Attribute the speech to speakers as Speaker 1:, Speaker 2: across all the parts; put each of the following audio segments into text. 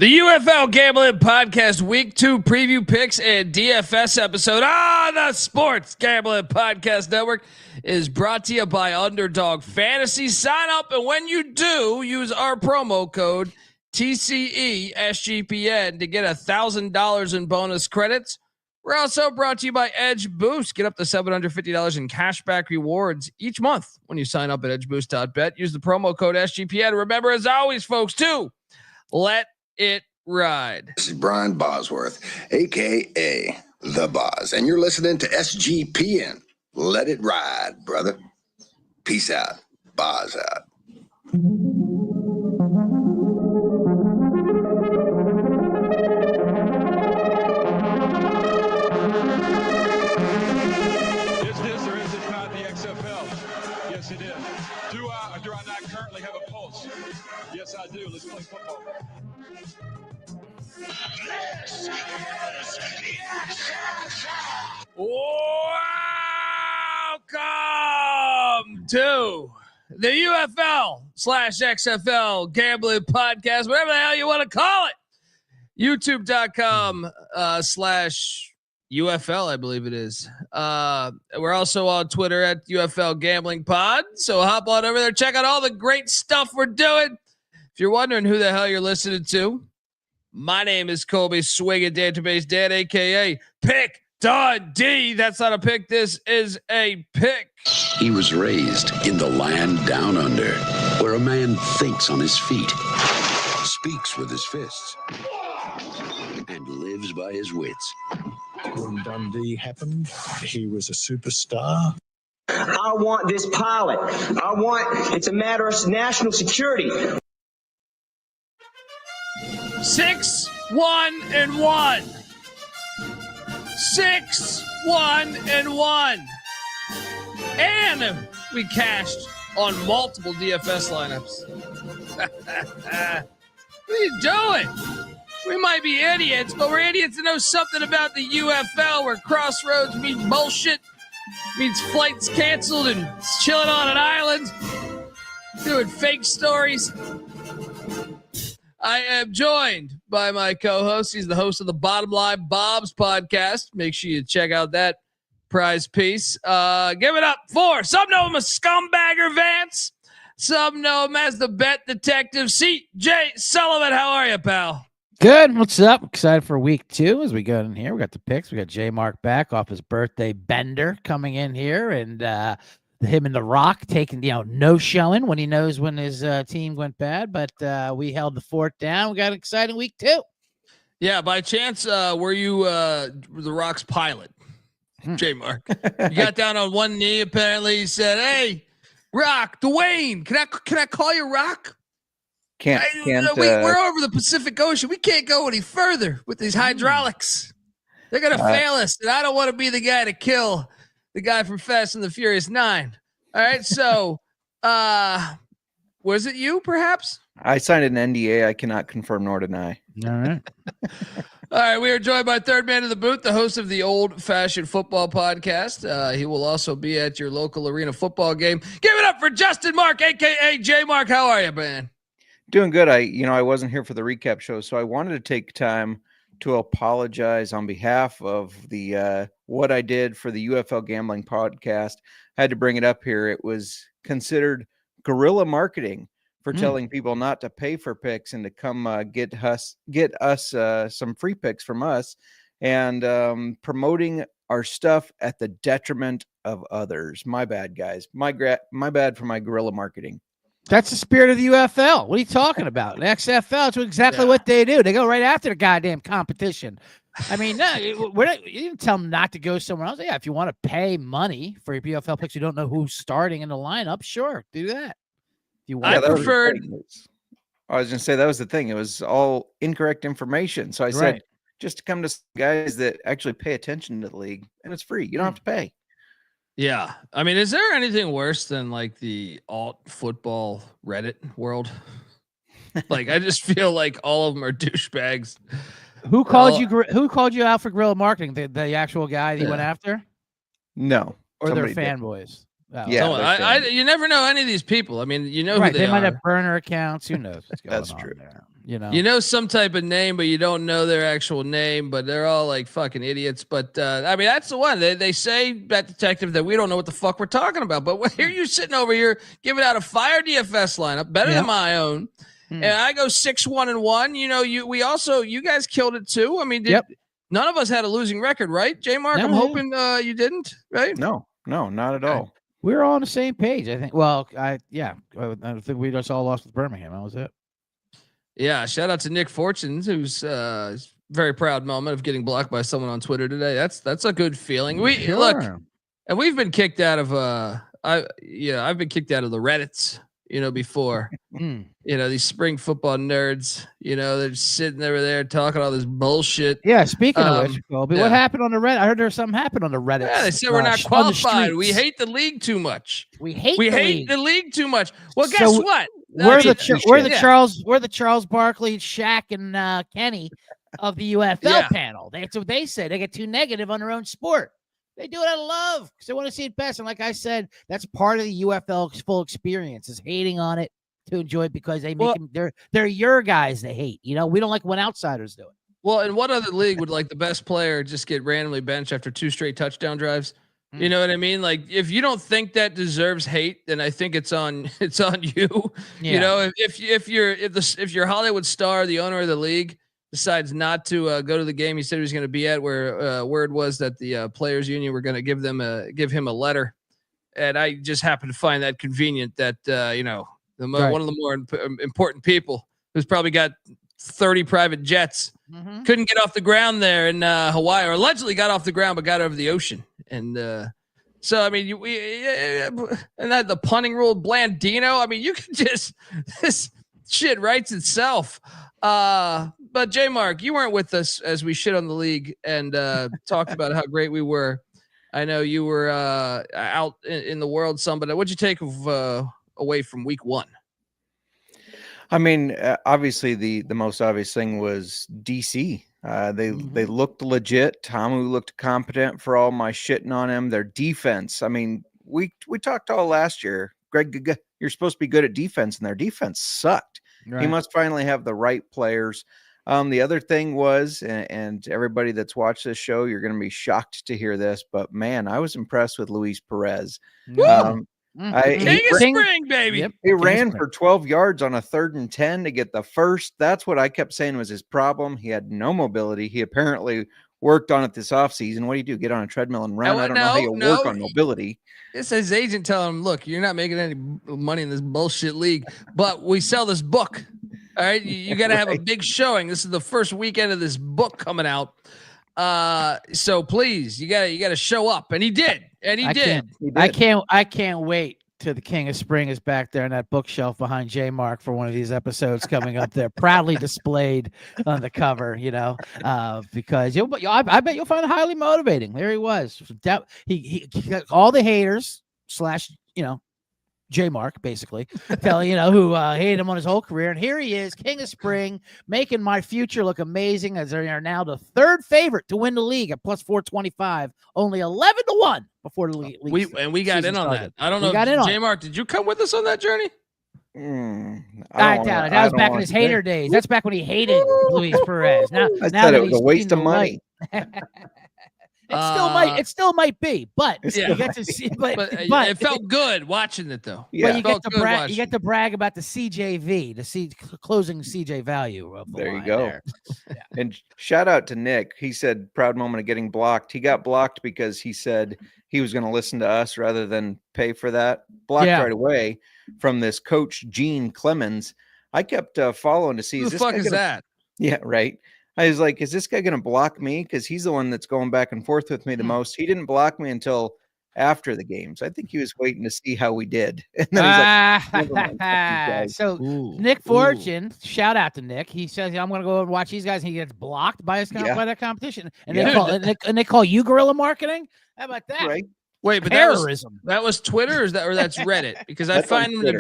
Speaker 1: The UFL Gambling Podcast Week 2 preview picks and DFS episode on the Sports Gambling Podcast Network is brought to you by Underdog Fantasy. Sign up, and when you do, use our promo code TCESGPN to get $1,000 in bonus credits. We're also brought to you by Edge Boost. Get up to $750 in cashback rewards each month when you sign up at edgeboost.bet. Use the promo code SGPN. Remember, as always, folks, too, let it ride.
Speaker 2: This is Brian Bosworth, a.k.a. The Boz, and you're listening to SGPN. Let it ride, brother. Peace out. Boz out.
Speaker 3: Is this or is it not the XFL? Yes, it is. Do I or do I not currently have a pulse? Yes, I do. Let's play football.
Speaker 1: Welcome to the UFL/XFL Gambling Podcast, whatever the hell you want to call it. YouTube.com/UFL, I believe it is. We're also on Twitter at UFL Gambling Pod. So hop on over there, check out all the great stuff we're doing. If you're wondering who the hell you're listening to, my name is Colby Swinging Database Dan, a.k.a. Pick Dundee. That's not a pick. This is a pick.
Speaker 4: He was raised in the land down under, where a man thinks on his feet, speaks with his fists, and lives by his wits.
Speaker 5: When Dundee happened, he was a superstar.
Speaker 6: I want this pilot. It's a matter of national security.
Speaker 1: 6-1-1. 6-1-1. And we cashed on multiple DFS lineups. What are you doing? We might be idiots, but we're idiots to know something about the UFL, where crossroads mean bullshit, means flights canceled and chilling on an island, doing fake stories. I am joined by my co-host. He's the host of the Bottom Line Bob's podcast. Make sure you check out that prize piece. Give it up for, some know him as Scumbagger Vance. Some know him as the Bet Detective, CJ Sullivan. How are you, pal?
Speaker 7: Good. What's up? Excited for week 2 as we go in here. We got the picks. We got J Mark back off his birthday bender coming in here, and him and the Rock taking, no showing when he knows when his team went bad, but we held the fort down. We got an exciting week 2.
Speaker 1: Yeah, by chance, were you the Rock's pilot, J Mark? You got down on one knee. Apparently, he said, "Hey, Rock, Dwayne, can I call you Rock?
Speaker 8: We're
Speaker 1: over the Pacific Ocean. We can't go any further with these hydraulics. They're gonna fail us, and I don't want to be the guy to kill the guy from Fast and the Furious 9. All right, so was it you, perhaps?
Speaker 8: I signed an NDA. I cannot confirm nor deny.
Speaker 7: All right.
Speaker 1: All right, we are joined by third man in the booth, the host of the Old Fashioned Football Podcast. He will also be at your local arena football game. Give it up for Justin Mark, a.k.a. J Mark. How are you, man?
Speaker 8: Doing good. I wasn't here for the recap show, so I wanted to take time to apologize on behalf of the what I did for the UFL Gambling Podcast. I had to bring it up here. It was considered guerrilla marketing for telling people not to pay for picks and to come get us some free picks from us, and promoting our stuff at the detriment of others. My bad, guys. My bad for my guerrilla marketing.
Speaker 7: That's the spirit of the UFL. What are you talking about? The XFL, it's exactly what they do. They go right after the goddamn competition. I mean, no, you didn't tell them not to go somewhere else. Yeah, if you want to pay money for your UFL picks, you don't know who's starting in the lineup, sure, do that. If you want,
Speaker 1: I preferred.
Speaker 8: I was going to say that was the thing. It was all incorrect information. So I said, just to come to guys that actually pay attention to the league, and it's free. You don't have to pay.
Speaker 1: Yeah. I mean, is there anything worse than like the alt football Reddit world? Like, I just feel like all of them are douchebags.
Speaker 7: Who called you out for guerrilla marketing? The actual guy that you went after?
Speaker 8: No.
Speaker 7: Or they're fanboys?
Speaker 8: Oh. Yeah.
Speaker 1: You never know any of these people. I mean, who
Speaker 7: they
Speaker 1: they
Speaker 7: might
Speaker 1: are.
Speaker 7: have burner accounts. Who knows what's going on?
Speaker 8: That's true.
Speaker 7: There. You
Speaker 1: know some type of name, but you don't know their actual name, but they're all like fucking idiots. But I mean, that's the one. They say, Bet Detective, that we don't know what the fuck we're talking about. But here you sitting over here giving out a fire DFS lineup, better than my own. And I go 6-1-1. You guys killed it too. I mean, none of us had a losing record, right? J Mark, I'm hoping you didn't, right?
Speaker 8: No, not at all.
Speaker 7: We're all on the same page, I think. Well, I think we just all lost with Birmingham. That was it.
Speaker 1: Yeah, shout out to Nick Fortunes, who's very proud moment of getting blocked by someone on Twitter today. That's a good feeling. Look, and we've been kicked out of I've been kicked out of the Reddits, before. These spring football nerds, they're just sitting over there talking all this bullshit.
Speaker 7: Yeah, speaking of which, Colby, what happened on the Reddit? I heard there's something happened on the Reddit.
Speaker 1: Yeah, they said we're not qualified. We hate the league too much.
Speaker 7: We hate
Speaker 1: the league too much. Well, guess what?
Speaker 7: We're the Charles Barkley, Shaq, and Kenny of the UFL panel. That's what they say. They get too negative on their own sport. They do it out of love because they want to see it best. And like I said, that's part of the UFL full experience is hating on it to enjoy it because they make them. They're your guys. They hate. We don't like when outsiders do it.
Speaker 1: Well, in what other league would like the best player just get randomly benched after 2 straight touchdown drives? You know what I mean? Like, if you don't think that deserves hate, then I think it's on you.
Speaker 7: Yeah.
Speaker 1: If your Hollywood star, the owner of the league, decides not to go to the game he said he was going to be at, where word was that the players union were going to give him a letter, and I just happened to find that convenient that one of the more important people who's probably got 30 private jets couldn't get off the ground there in Hawaii, or allegedly got off the ground but got over the ocean. And so I mean, and that the punting rule, Blandino. I mean, you can just this shit writes itself. But J Mark, you weren't with us as we shit on the league and talked about how great we were. I know you were out in the world some, but what'd you take away from week 1?
Speaker 8: I mean, obviously the most obvious thing was DC. They looked legit. Tamu looked competent for all my shitting on him. Their defense. I mean, we talked all last year. Greg, you're supposed to be good at defense, and their defense sucked. Right. He must finally have the right players. The other thing was, and everybody that's watched this show, you're going to be shocked to hear this, but man, I was impressed with Luis Perez.
Speaker 1: King of Spring, baby.
Speaker 7: Yep.
Speaker 8: He ran for 12 yards on a 3rd and 10 to get the first. That's what I kept saying was his problem. He had no mobility. He apparently worked on it this offseason. What do? Get on a treadmill and run? I don't know how you work on mobility.
Speaker 1: It's his agent telling him, look, you're not making any money in this bullshit league, but we sell this book. All right. You got to have a big showing. This is the first weekend of this book coming out. So please, you got to show up. And he did.
Speaker 7: I can't wait till the King of Spring is back there on that bookshelf behind J Mark for one of these episodes coming up there, proudly displayed on the cover, because I bet you'll find it highly motivating. There he was. He got all the haters / J Mark, basically, who hated him on his whole career. And here he is, King of Spring, making my future look amazing as they are now the 3rd favorite to win the league at plus 425, only 11-1 before the league.
Speaker 1: We got in on
Speaker 7: started.
Speaker 1: that. I don't know. J Mark, did you come with us on that journey?
Speaker 7: I doubt it. That was back in his hater days. That's back when he hated Luis Perez. Now
Speaker 8: said it was a waste of money.
Speaker 7: It still might be, but you get to see. But
Speaker 1: it felt good watching it, though.
Speaker 7: Yeah, you get to brag about the CJV, the closing CJ value of the
Speaker 8: there.
Speaker 7: Line
Speaker 8: You go.
Speaker 7: there. Yeah.
Speaker 8: And shout out to Nick. He said, "Proud moment of getting blocked." He got blocked because he said he was going to listen to us rather than pay for that. Blocked right away from this coach Gene Clemens. I kept following to see
Speaker 1: who the fuck is that?
Speaker 8: Yeah, right. I was like, is this guy going to block me? Because he's the one that's going back and forth with me the most. He didn't block me until after the games. I think he was waiting to see how we did. And then he's like,
Speaker 7: so Nick Fortune, shout out to Nick. He says, I'm going to go and watch these guys. And he gets blocked by by that competition. And they call you guerrilla marketing? How about that?
Speaker 8: Right.
Speaker 1: Wait, but
Speaker 7: terrorism.
Speaker 1: That was Twitter or that's Reddit? Because I find them to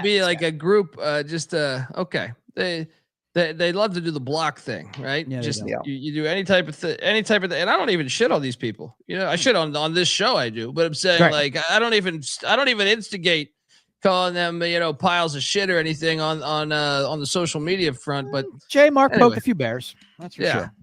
Speaker 1: be like a group, okay. They love to do the block thing, right? Yeah, you do any type of thing, and I don't even shit on these people. I shit on this show, I do, but I'm saying I don't even instigate calling them, piles of shit or anything on the social media front. But
Speaker 7: J Mark
Speaker 1: anyway.
Speaker 7: poked a few bears. That's for sure.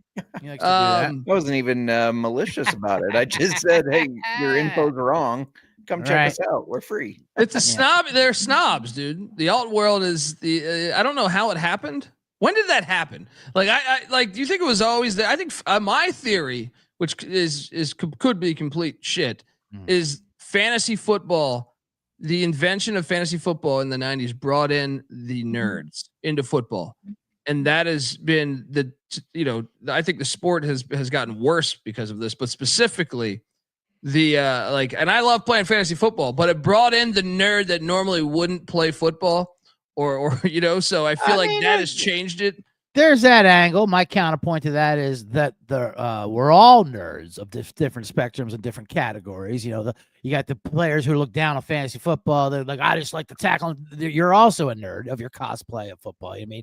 Speaker 7: He likes to do
Speaker 8: I wasn't even malicious about it. I just said, hey, your info's wrong. Come check us out. We're free.
Speaker 1: It's a snob. They're snobs, dude. The alt world is I don't know how it happened. When did that happen? Like, I do you think it was always there? I think my theory, which could be complete shit, is fantasy football. The invention of fantasy football in the 90s brought in the nerds into football. And that has been I think the sport has gotten worse because of this, but specifically and I love playing fantasy football, but it brought in the nerd that normally wouldn't play football or so I feel that has changed it.
Speaker 7: There's that angle. My counterpoint to that is that we're all nerds of different spectrums and different categories. You got the players who look down on fantasy football. They're like, I just like to tackle. You're also a nerd of your cosplay of football. I mean,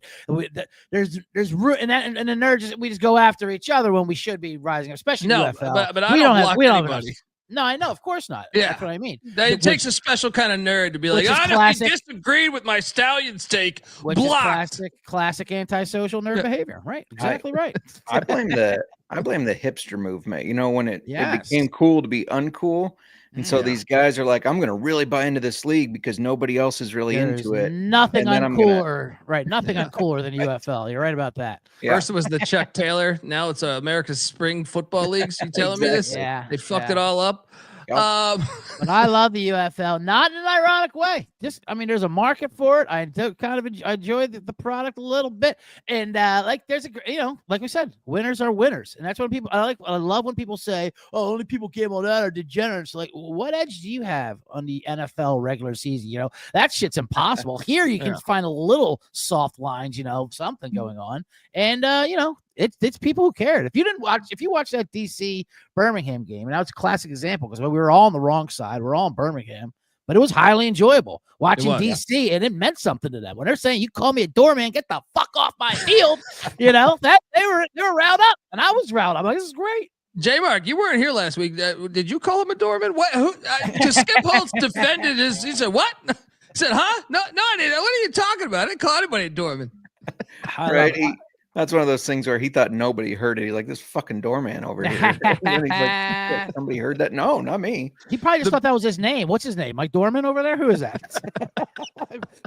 Speaker 7: there's root and the nerds. We just go after each other when we should be rising up, especially UFL.
Speaker 1: But I don't block anybody.
Speaker 7: No, I know, of course not.
Speaker 1: Yeah,
Speaker 7: that's what I mean.
Speaker 1: It takes a special kind of nerd to be like, I disagreed with my Stallions take.
Speaker 7: Which
Speaker 1: blocked.
Speaker 7: Is classic antisocial nerd behavior. Right, exactly right.
Speaker 8: I blame the hipster movement. When it became cool to be uncool. And so these guys are like, I'm going to really buy into this league because nobody else is really into it.
Speaker 7: Nothing uncooler, right? Nothing uncooler than UFL. You're right about that.
Speaker 1: Yeah. First it was the Chuck Taylor. Now it's America's Spring Football Leagues. You telling me this?
Speaker 7: Yeah.
Speaker 1: They fucked it all up.
Speaker 7: Yep. But I love the UFL, not in an ironic way. There's a market for it. I enjoy the product a little bit, and there's like we said, winners are winners, and that's when people. I love when people say, "Oh, only people gamble on that are degenerates." Like, what edge do you have on the NFL regular season? That shit's impossible. Here, you can find a little soft lines, something going on, and it's people who cared. If you watched that DC Birmingham game, and that was a classic example because we were all on the wrong side. We're all in Birmingham, but it was highly enjoyable watching DC, and it meant something to them when they're saying, "You call me a doorman, get the fuck off my field." That they were riled up, and I was riled up. I'm like, this is great.
Speaker 1: J Mark, you weren't here last week. Did you call him a doorman? What? Because Skip Holtz defended his. He said, "What?" He said, "Huh? No, I didn't. What are you talking about? I didn't call anybody a doorman."
Speaker 8: Right. That's one of those things where he thought nobody heard it. He's like, this fucking doorman over here. And he's like, somebody heard that? No, not me.
Speaker 7: He probably just thought that was his name. What's his name? Mike Dorman over there? Who is that?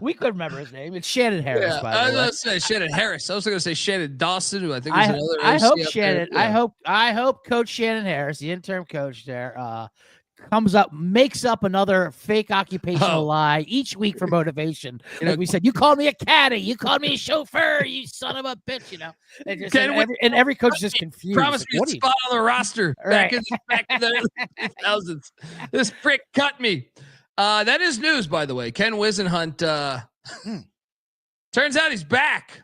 Speaker 7: We couldn't remember his name. It's Shannon Harris. By the way.
Speaker 1: I was going to say Shannon Harris. I was going to say Shannon Dawson, who I think was another.
Speaker 7: I hope Shannon. Yeah. I hope Coach Shannon Harris, the interim coach there, makes up another fake occupational lie each week for motivation. Like we said, you called me a caddy, you called me a chauffeur, you son of a bitch, and every coach is just confused.
Speaker 1: Promise me a spot on the roster back in the 2000s. This prick cut me. That is news, by the way. Ken Wisenhunt turns out he's back.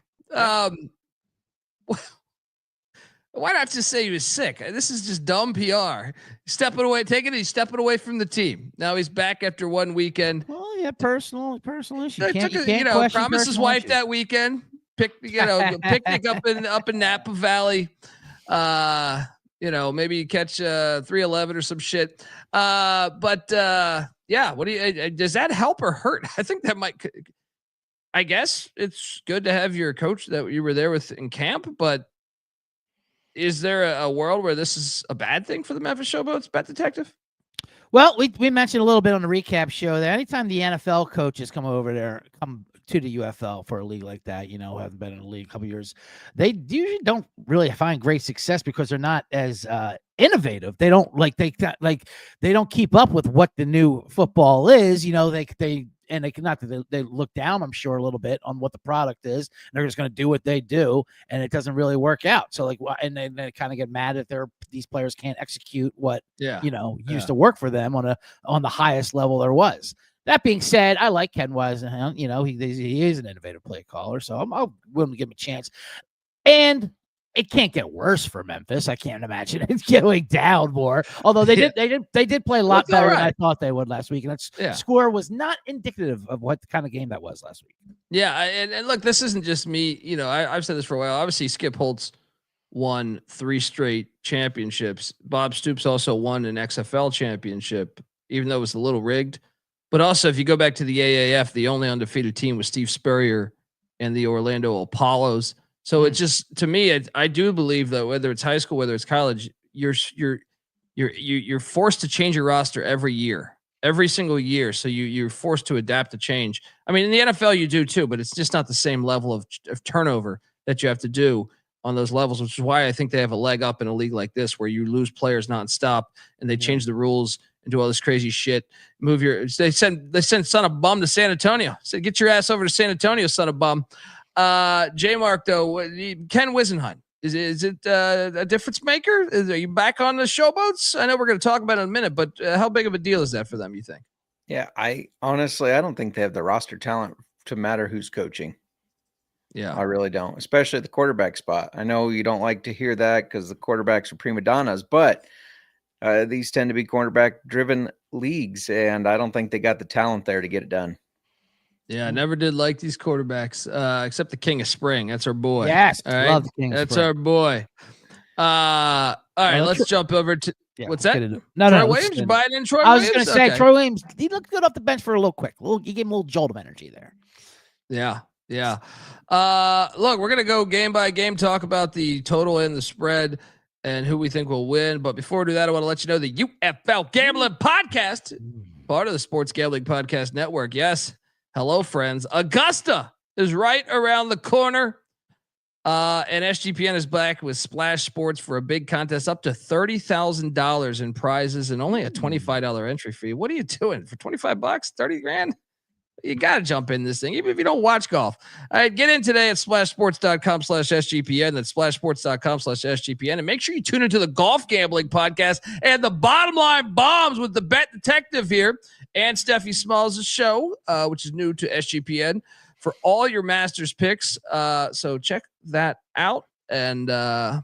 Speaker 1: Why not just say he was sick? This is just dumb PR. He's stepping away from the team. Now he's back after one weekend.
Speaker 7: Well, yeah, personal issue.
Speaker 1: Promised his wife that weekend. Picnic up in Napa Valley. Maybe catch 311 or some shit. What do you? Does that help or hurt? I think that might. I guess it's good to have your coach that you were there with in camp, but. Is there a world where this is a bad thing for the Memphis Showboats, Bet Detective?
Speaker 7: Well, we mentioned a little bit on the recap show that anytime the NFL coaches come to the UFL for a league like that, haven't been in a league a couple years, they usually don't really find great success because they're not as innovative. They don't they don't keep up with what the new football is. They look down, I'm sure, a little bit on what the product is. And they're just going to do what they do, and it doesn't really work out. So and they kind of get mad if these players can't execute what used to work for them on the highest level there was. That being said, I like Ken Wisenhunt. He is an innovative play caller, so I'll willing to give him a chance. And it can't get worse for Memphis. I can't imagine it's going down more. Although they did play a lot better than I thought they would last week, and that score was not indicative of what kind of game that was last week.
Speaker 1: Yeah, and look, this isn't just me. I've said this for a while. Obviously, Skip Holtz won 3 straight championships. Bob Stoops also won an XFL championship, even though it was a little rigged. But also, if you go back to the AAF, the only undefeated team was Steve Spurrier and the Orlando Apollos. So it just, to me, I do believe that whether it's high school, whether it's college, you're forced to change your roster every single year. So you're forced to adapt to change. I mean, in the NFL you do too, but it's just not the same level of turnover that you have to do on those levels, which is why I think they have a leg up in a league like this, where you lose players nonstop and they change the rules and do all this crazy shit. They send son of bum to San Antonio. Said, get your ass over to San Antonio, son of bum. J Mark though, Ken Wisenhunt. Is it a difference maker? Are you back on the Showboats? I know we're going to talk about it in a minute, but how big of a deal is that for them, you think?
Speaker 8: Yeah, I don't think they have the roster talent to matter who's coaching.
Speaker 1: Yeah,
Speaker 8: I really don't, especially at the quarterback spot. I know you don't like to hear that because the quarterbacks are prima donnas, but these tend to be quarterback-driven leagues, and I don't think they got the talent there to get it done.
Speaker 1: Yeah, I never did like these quarterbacks, except the King of Spring. That's our boy.
Speaker 7: Yes,
Speaker 1: all right?
Speaker 7: love the King of
Speaker 1: That's
Speaker 7: Spring.
Speaker 1: our boy. All right, let's jump over to what's that? Troy Williams, Biden, Troy Williams.
Speaker 7: I was just going to say, Troy Williams, he looked good off the bench for a little quick. He gave him a little jolt of energy there.
Speaker 1: Yeah. Look, we're going to go game by game, talk about the total and the spread and who we think will win. But before we do that, I want to let you know the UFL Gambling Podcast, part of the Sports Gambling Podcast Network. Yes. Hello, friends. Augusta is right around the corner. And SGPN is back with Splash Sports for a big contest up to $30,000 in prizes and only a $25 entry fee. What are you doing for $25? 30 grand? You got to jump in this thing, even if you don't watch golf. All right, get in today at splashsports.com/SGPN. That's splashsports.com/SGPN. And make sure you tune into the Golf Gambling Podcast and the Bottom Line Bombs with the Bet Detective here and Steffi Smalls' show, which is new to SGPN, for all your Masters picks. So check that out. And and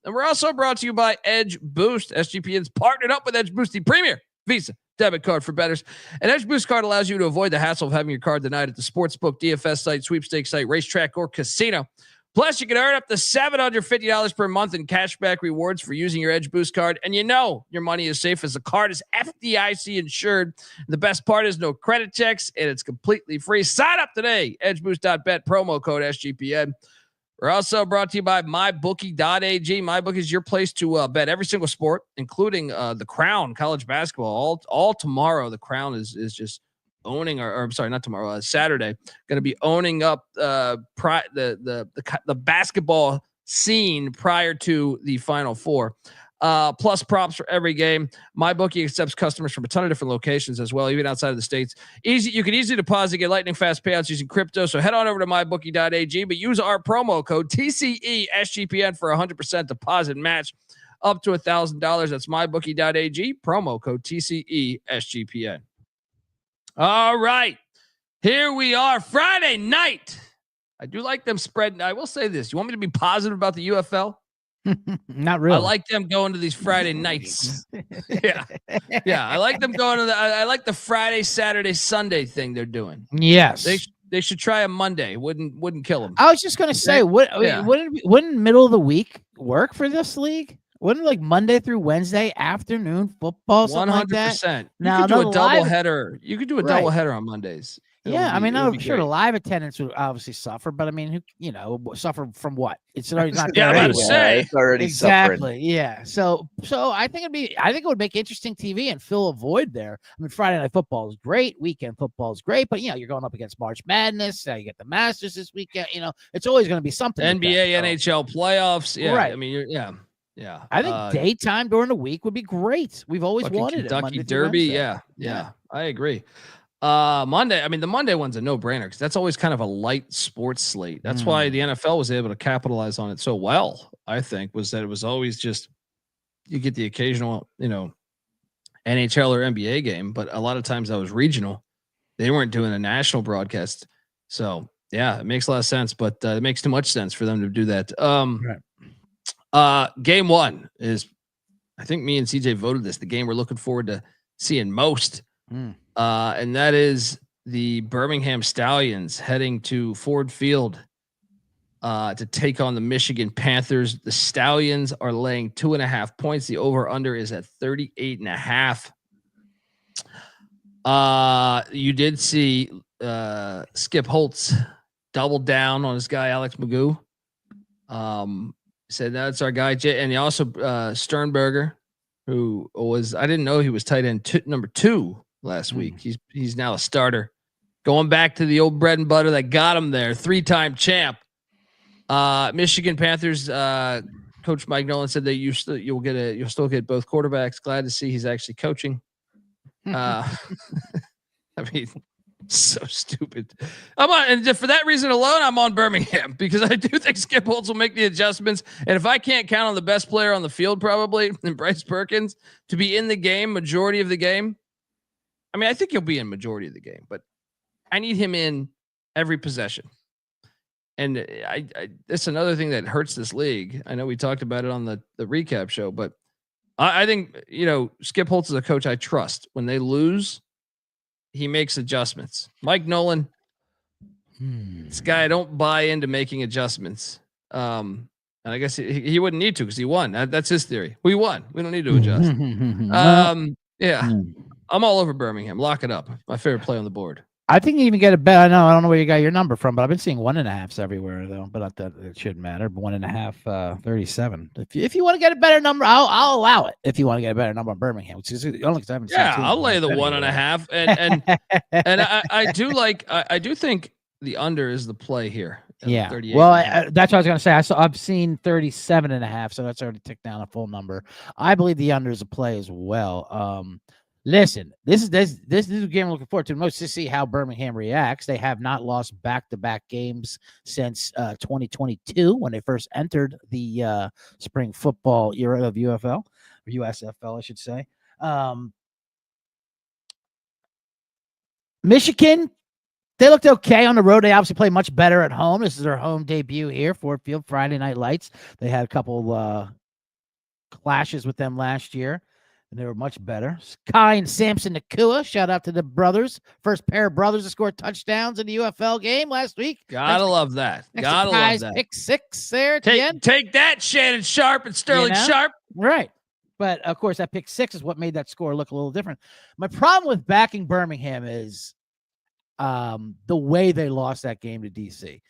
Speaker 1: we're also brought to you by Edge Boost. SGPN's partnered up with Edge Boost, the premier Visa debit card for bettors. An Edge Boost card allows you to avoid the hassle of having your card denied at the sportsbook, DFS site, sweepstakes site, racetrack, or casino. Plus, you can earn up to $750 per month in cashback rewards for using your Edge Boost card. And you know your money is safe as the card is FDIC insured. The best part is no credit checks, and it's completely free. Sign up today. Edgeboost.bet, promo code SGPN. We're also brought to you by MyBookie.ag. MyBookie is your place to bet every single sport, including the Crown, college basketball. All tomorrow, the Crown is just owning, or I'm sorry, not tomorrow, Saturday, going to be owning up the basketball scene prior to the Final Four. Plus props for every game. MyBookie accepts customers from a ton of different locations as well, even outside of the States. You can easily deposit, get lightning fast payouts using crypto. So head on over to mybookie.ag, but use our promo code TCESGPN for 100% deposit match up to $1,000. That's mybookie.ag, promo code TCESGPN. All right, here we are, Friday night. I do like them spreading. I will say this. You want me to be positive about the UFL?
Speaker 7: Not really.
Speaker 1: I like them going to these Friday nights. Yeah. I like them going to I like the Friday, Saturday, Sunday thing they're doing.
Speaker 7: Yes.
Speaker 1: They should try a Monday. Wouldn't kill them.
Speaker 7: I was just going to say, wouldn't middle of the week work for this league? Wouldn't like Monday through Wednesday afternoon football, something like that?
Speaker 1: 100%.
Speaker 7: Now,
Speaker 1: you could do a double header. You could do a double header on Mondays.
Speaker 7: I'm sure the live attendance would obviously suffer, but I mean, suffer from what? It's already not there.
Speaker 1: Yeah,
Speaker 7: anyway.
Speaker 8: It's already
Speaker 7: exactly.
Speaker 8: suffering.
Speaker 7: Yeah. So I think it would make interesting TV and fill a void there. I mean, Friday night football is great, weekend football is great, but you're going up against March Madness. You get the Masters this weekend. It's always going to be something.
Speaker 1: NBA, NHL playoffs. Yeah.
Speaker 7: Right.
Speaker 1: I mean, yeah.
Speaker 7: I think daytime during the week would be great. We've always wanted
Speaker 1: Kentucky
Speaker 7: it.
Speaker 1: Derby. Yeah. I agree. Monday. I mean, the Monday one's a no-brainer because that's always kind of a light sports slate. That's why the NFL was able to capitalize on it so well. I think was that it was always just you get the occasional, NHL or NBA game, but a lot of times that was regional. They weren't doing a national broadcast, so yeah, it makes a lot of sense. But it makes too much sense for them to do that. Game one is, I think me and CJ voted this, the game we're looking forward to seeing most. And that is the Birmingham Stallions heading to Ford Field to take on the Michigan Panthers. The Stallions are laying 2.5 points. The over under is at 38.5. You did see Skip Holtz double down on his guy Alex Magoo. Said that's our guy, and he also Sternberger, who was I didn't know he was tight end number 2 last week. He's now a starter, going back to the old bread and butter that got him there. 3-time champ. Michigan Panthers coach Mike Nolan said that you'll still get both quarterbacks. Glad to see he's actually coaching. I mean, so stupid. I'm on, and for that reason alone, I'm on Birmingham because I do think Skip Holtz will make the adjustments. And if I can't count on the best player on the field, probably and Bryce Perkins to be in the game majority of the game, I mean, I think he'll be in majority of the game, but I need him in every possession. And I that's another thing that hurts this league. I know we talked about it on the recap show, but I think, Skip Holtz is a coach I trust. When they lose, he makes adjustments. Mike Nolan, this guy, I don't buy into making adjustments. And I guess he wouldn't need to because he won. That's his theory. We won. We don't need to adjust. Yeah. I'm all over Birmingham. Lock it up. My favorite play on the board.
Speaker 7: I think you even get a bet. I don't know where you got your number from, but I've been seeing 1.5s everywhere though. But that it shouldn't matter. But 1.5, 37. If you want to get a better number, I'll allow it. If you want to get a better number on Birmingham, which is only because I haven't seen.
Speaker 1: I'll lay the 1.5, and I do think the under is the play here.
Speaker 7: Yeah. Well, that's what I was going to say. I've seen 37.5, so that's already ticked down a full number. I believe the under is a play as well. Listen, this is a game I'm looking forward to most to see how Birmingham reacts. They have not lost back-to-back games since 2022 when they first entered the spring football era of UFL, or USFL, I should say. Michigan, they looked okay on the road. They obviously play much better at home. This is their home debut here, Ford Field, Friday Night Lights. They had a couple clashes with them last year, and they were much better. Kai and Samson Nakua, shout out to the brothers. First pair of brothers to score touchdowns in the UFL game last week.
Speaker 1: Gotta love that. Gotta love that.
Speaker 7: Pick 6 there at the end.
Speaker 1: Take that, Shannon Sharp and Sterling Sharp.
Speaker 7: Right. But, of course, that pick 6 is what made that score look a little different. My problem with backing Birmingham is the way they lost that game to DC.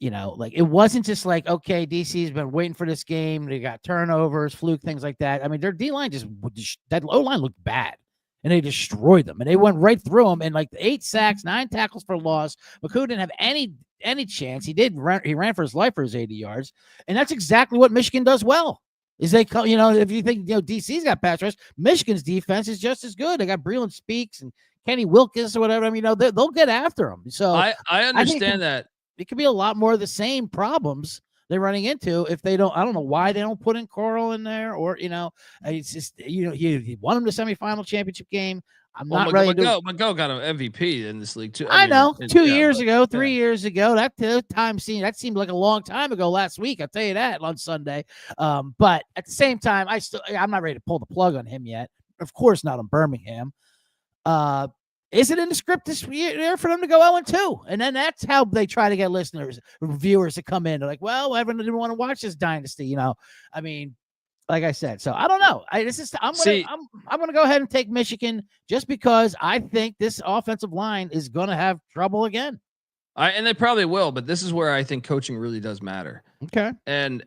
Speaker 7: It wasn't just like, okay, DC's been waiting for this game. They got turnovers, fluke, things like that. I mean, their D-line that O-line looked bad, and they destroyed them. And they went right through them, and 8 sacks, 9 tackles for loss. McCoo didn't have any chance. He ran for his life for his 80 yards, and that's exactly what Michigan does well. Is they call, if you think DC's got pass rush, Michigan's defense is just as good. They got Breland Speaks and Kenny Wilkes or whatever. I mean, they'll get after them. So
Speaker 1: I understand that.
Speaker 7: It could be a lot more of the same problems they're running into if they don't. I don't know why they don't put in Coral in there, or it's just he won him the semifinal championship game. I'm not ready to.
Speaker 1: McGo got an MVP in this league too.
Speaker 7: I know, 2 years ago, 3 years ago. That seemed like a long time ago last week. I'll tell you that on Sunday. But at the same time, I'm not ready to pull the plug on him yet. Of course, not on Birmingham. Is it in the script this year for them to go 0-2? And then that's how they try to get listeners, viewers to come in. They're like, well, everyone didn't want to watch this dynasty. I mean, like I said, so I don't know. I'm going to go ahead and take Michigan just because I think this offensive line is going to have trouble again.
Speaker 1: And they probably will, but this is where I think coaching really does matter.
Speaker 7: Okay.
Speaker 1: And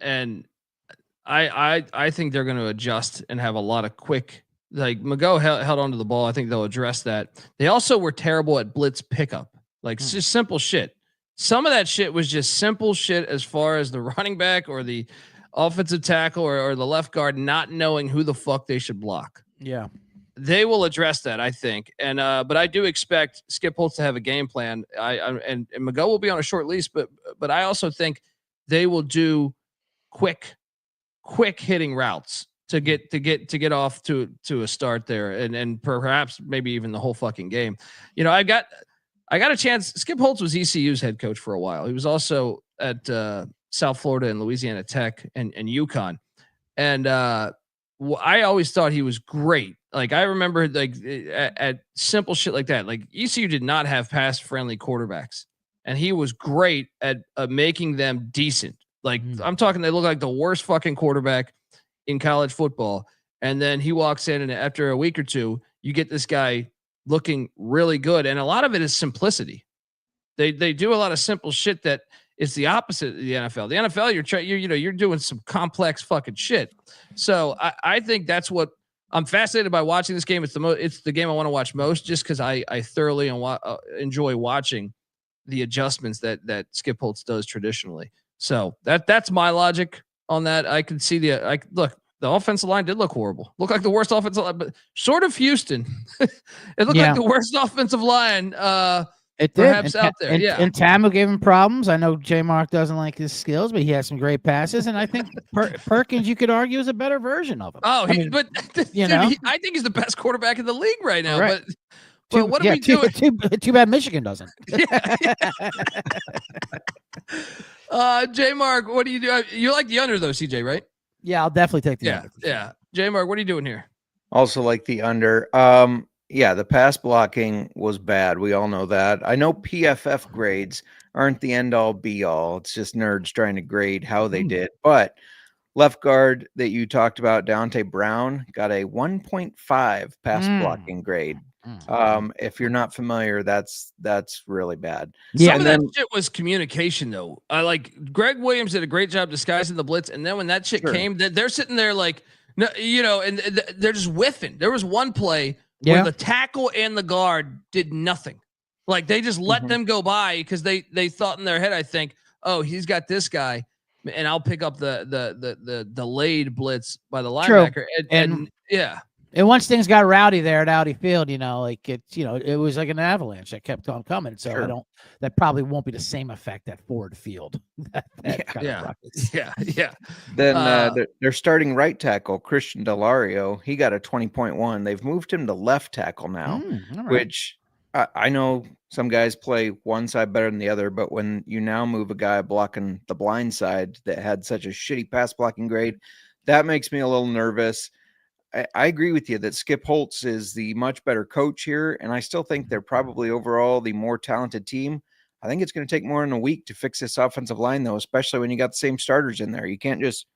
Speaker 1: I think they're going to adjust and have a lot of quick. Like McGo held onto the ball. I think they'll address that. They also were terrible at blitz pickup, just simple shit. Some of that shit was just simple shit as far as the running back or the offensive tackle or the left guard not knowing who the fuck they should block.
Speaker 7: Yeah,
Speaker 1: they will address that, I think. And but I do expect Skip Holtz to have a game plan. And McGo will be on a short leash, but I also think they will do quick hitting routes to get off to a start there, and perhaps maybe even the whole fucking game. I got a chance. Skip Holtz was ECU's head coach for a while. He was also at South Florida and Louisiana Tech and UConn. And I always thought he was great. Like I remember at simple shit like that. Like ECU did not have pass friendly quarterbacks, and he was great at making them decent. Like I'm talking, they look like the worst fucking quarterback in college football. And then he walks in, and after a week or two, you get this guy looking really good. And a lot of it is simplicity. They do a lot of simple shit that is the opposite of the NFL. The NFL, you're doing some complex fucking shit. So I think that's what I'm fascinated by watching this game. It's the game I want to watch most, just because I thoroughly enjoy watching the adjustments that Skip Holtz does traditionally. So that's my logic on that. I can see the offensive line did look horrible. Looked like the worst offensive line, but sort of Houston. It looked like the worst offensive line.
Speaker 7: It did.
Speaker 1: Perhaps out there.
Speaker 7: And Tamu gave him problems. I know J Mark doesn't like his skills, but he has some great passes. And I think Perkins, you could argue, is a better version of him.
Speaker 1: Oh, I think he's the best quarterback in the league right now.
Speaker 7: Right.
Speaker 1: But what are we doing?
Speaker 7: Too bad Michigan doesn't.
Speaker 1: J Mark, what do you do? You like the under though, CJ, right?
Speaker 7: Yeah, I'll definitely take the under.
Speaker 1: Yeah. J Mark, what are you doing here?
Speaker 8: Also like the under. Yeah, the pass blocking was bad. We all know that. I know PFF grades aren't the end all be all. It's just nerds trying to grade how they did. But left guard that you talked about, Deontay Brown, got a 1.5 pass blocking grade. If you're not familiar, that's really bad.
Speaker 1: Yeah, some of that shit was communication though. I like Greg Williams did a great job disguising the blitz, and then when that shit came, they're sitting there like, no, and they're just whiffing. There was one play where the tackle and the guard did nothing. Like they just let them go by because they thought in their head, I think, oh, he's got this guy, and I'll pick up the delayed blitz by the linebacker. And
Speaker 7: And once things got rowdy there at Audi Field, it was like an avalanche that kept on coming. So that probably won't be the same effect at Ford Field.
Speaker 8: Then they're starting right tackle, Christian Delario. He got a 20.1. They've moved him to left tackle now, which I know some guys play one side better than the other, but when you now move a guy blocking the blind side that had such a shitty pass blocking grade, that makes me a little nervous. I agree with you that Skip Holtz is the much better coach here, and I still think they're probably overall the more talented team. I think it's going to take more than a week to fix this offensive line, though, especially when you got the same starters in there. You can't just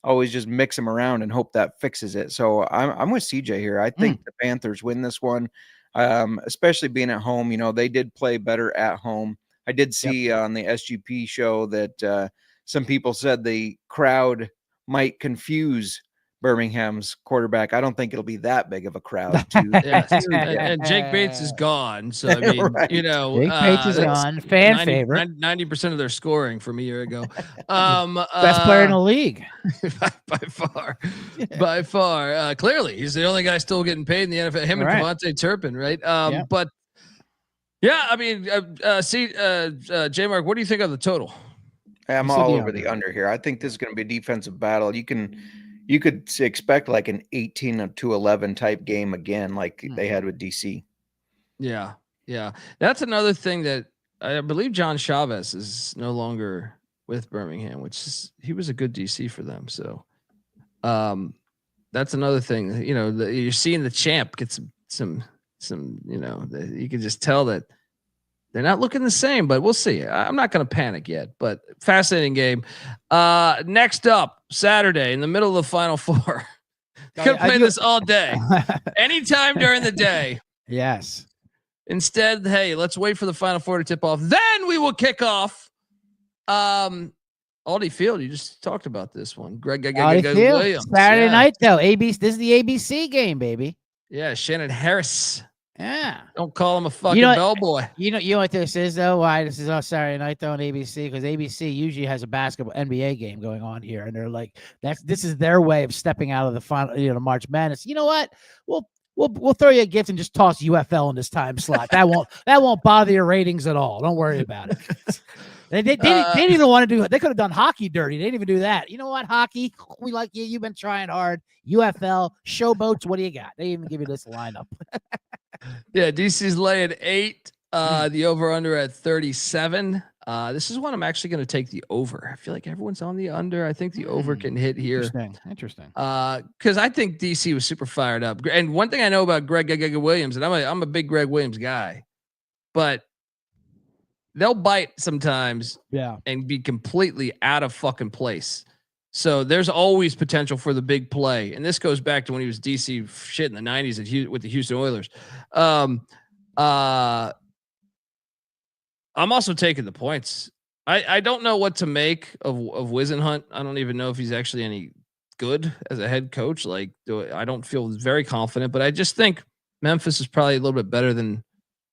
Speaker 8: always just mix them around and hope that fixes it. So I'm with CJ here. I think the Panthers win this one, especially being at home. They did play better at home. I did see on the SGP show that some people said the crowd might confuse Birmingham's quarterback. I don't think it'll be that big of a crowd.
Speaker 1: And Jake Bates is gone. So, I mean,
Speaker 7: Jake Bates is gone. Fan favorite.
Speaker 1: 90% of their scoring from a year ago.
Speaker 7: Best player in the league.
Speaker 1: By far. Clearly, he's the only guy still getting paid in the NFL. Him and Devontae Turpin, right? But, I mean, J Mark, what do you think of the total?
Speaker 8: I'm all over the under here. I think this is going to be a defensive battle. You could expect like an 18-11 type game again, like they had with DC.
Speaker 1: Yeah. That's another thing that I believe John Chavez is no longer with Birmingham, he was a good DC for them. So that's another thing. You're seeing the champ get some. You can just tell that they're not looking the same, but we'll see. I'm not going to panic yet, but fascinating game. Next up, Saturday in the middle of the Final Four. Could play this all day, anytime during the day.
Speaker 7: Yes.
Speaker 1: Instead, hey, let's wait for the Final Four to tip off. Then we will kick off. Aldi Field. You just talked about this one. Greg Williams.
Speaker 7: Saturday night though. This is the ABC game, baby.
Speaker 1: Yeah, Shannon Harris.
Speaker 7: Yeah.
Speaker 1: Don't call him a fucking bellboy.
Speaker 7: You know what this is, though? Why this is on Saturday night, though, on ABC? Because ABC usually has a basketball NBA game going on here. And they're like, this is their way of stepping out of the final, March Madness. You know what? We'll throw you a gift and just toss UFL in this time slot. That won't bother your ratings at all. Don't worry about it. They didn't even want to do it. They could have done hockey dirty. They didn't even do that. You know what? Hockey, we like you. You've been trying hard. UFL, Showboats, what do you got? They didn't even give you this lineup.
Speaker 1: Yeah, DC's laying 8. The over-under at 37. This is one I'm actually going to take the over. I feel like everyone's on the under. I think the over can hit here.
Speaker 7: Interesting.
Speaker 1: Because I think DC was super fired up. And one thing I know about Greg Williams, and I'm a big Greg Williams guy, but they'll bite sometimes, and be completely out of fucking place. So there's always potential for the big play. And this goes back to when he was DC shit in the 90s with the Houston Oilers. I'm also taking the points. I don't know what to make of Wisenhunt. I don't even know if he's actually any good as a head coach. Like, I don't feel very confident, but I just think Memphis is probably a little bit better than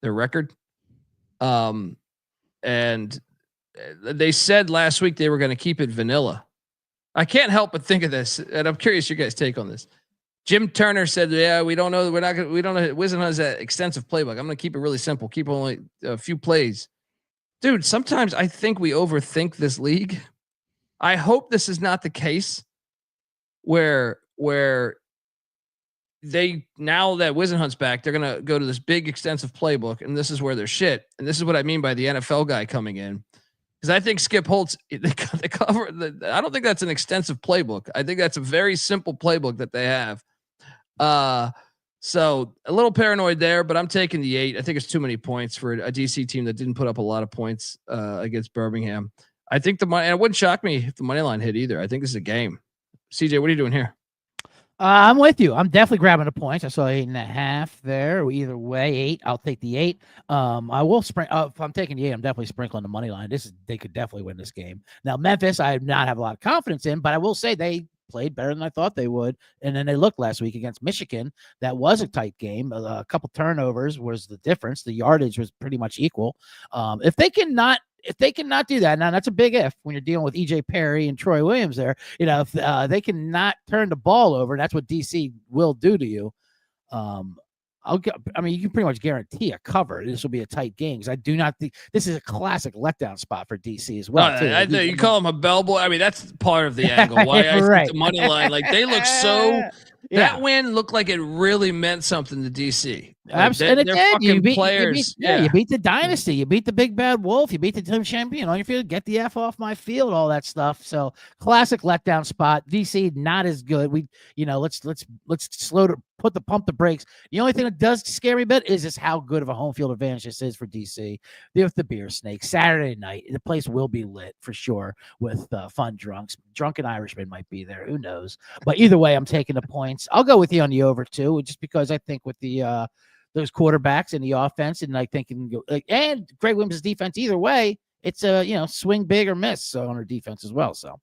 Speaker 1: their record. And they said last week they were going to keep it vanilla. I can't help but think of this, and I'm curious your guys' take on this. Jim Turner said, "Yeah, we don't know. We don't know. Wisenhunt has that extensive playbook. I'm going to keep it really simple. Keep only a few plays." Dude, sometimes I think we overthink this league. I hope this is not the case where they, now that Wisenhunt's back, they're going to go to this big extensive playbook, and this is where they're shit. And this is what I mean by the NFL guy coming in. Because I think Skip Holtz, I don't think that's an extensive playbook. I think that's a very simple playbook that they have. So a little paranoid there, but I'm taking the 8. I think it's too many points for a DC team that didn't put up a lot of points against Birmingham. I think the money, and it wouldn't shock me if the money line hit either. I think this is a game. CJ, what are you doing here?
Speaker 7: I'm with you. I'm definitely grabbing the points. I saw 8.5 there. Either way, 8. I'll take the 8. I will if I'm taking the 8, I'm definitely sprinkling the money line. They could definitely win this game. Now, Memphis, I do not have a lot of confidence in, but I will say they played better than I thought they would. And then they looked last week against Michigan. That was a tight game. A couple turnovers was the difference. The yardage was pretty much equal. If they cannot do that, now that's a big if when you're dealing with EJ Perry and Troy Williams there, if they cannot turn the ball over, that's what DC will do to you. You can pretty much guarantee a cover. This will be a tight game because I do not think this is a classic letdown spot for DC as well.
Speaker 1: You call him a bellboy. I mean, that's part of the angle. Why I think the money line, like they look so. That win looked like it really meant something to DC.
Speaker 7: Absolutely,
Speaker 1: they're players.
Speaker 7: You beat the dynasty. You beat the big bad wolf. You beat the team champion on your field. Get the F off my field. All that stuff. So classic letdown spot. DC not as good. Let's slow to pump the brakes. The only thing that does scare me a bit is just how good of a home field advantage this is for DC. With the beer snake Saturday night, the place will be lit for sure with fun drunks. Drunken Irishmen might be there. Who knows? But either way, I'm taking the points. I'll go with you on the over too, just because I think with the those quarterbacks and the offense, and I think and Greg Williams' defense. Either way, it's a swing big or miss on our defense as well. So,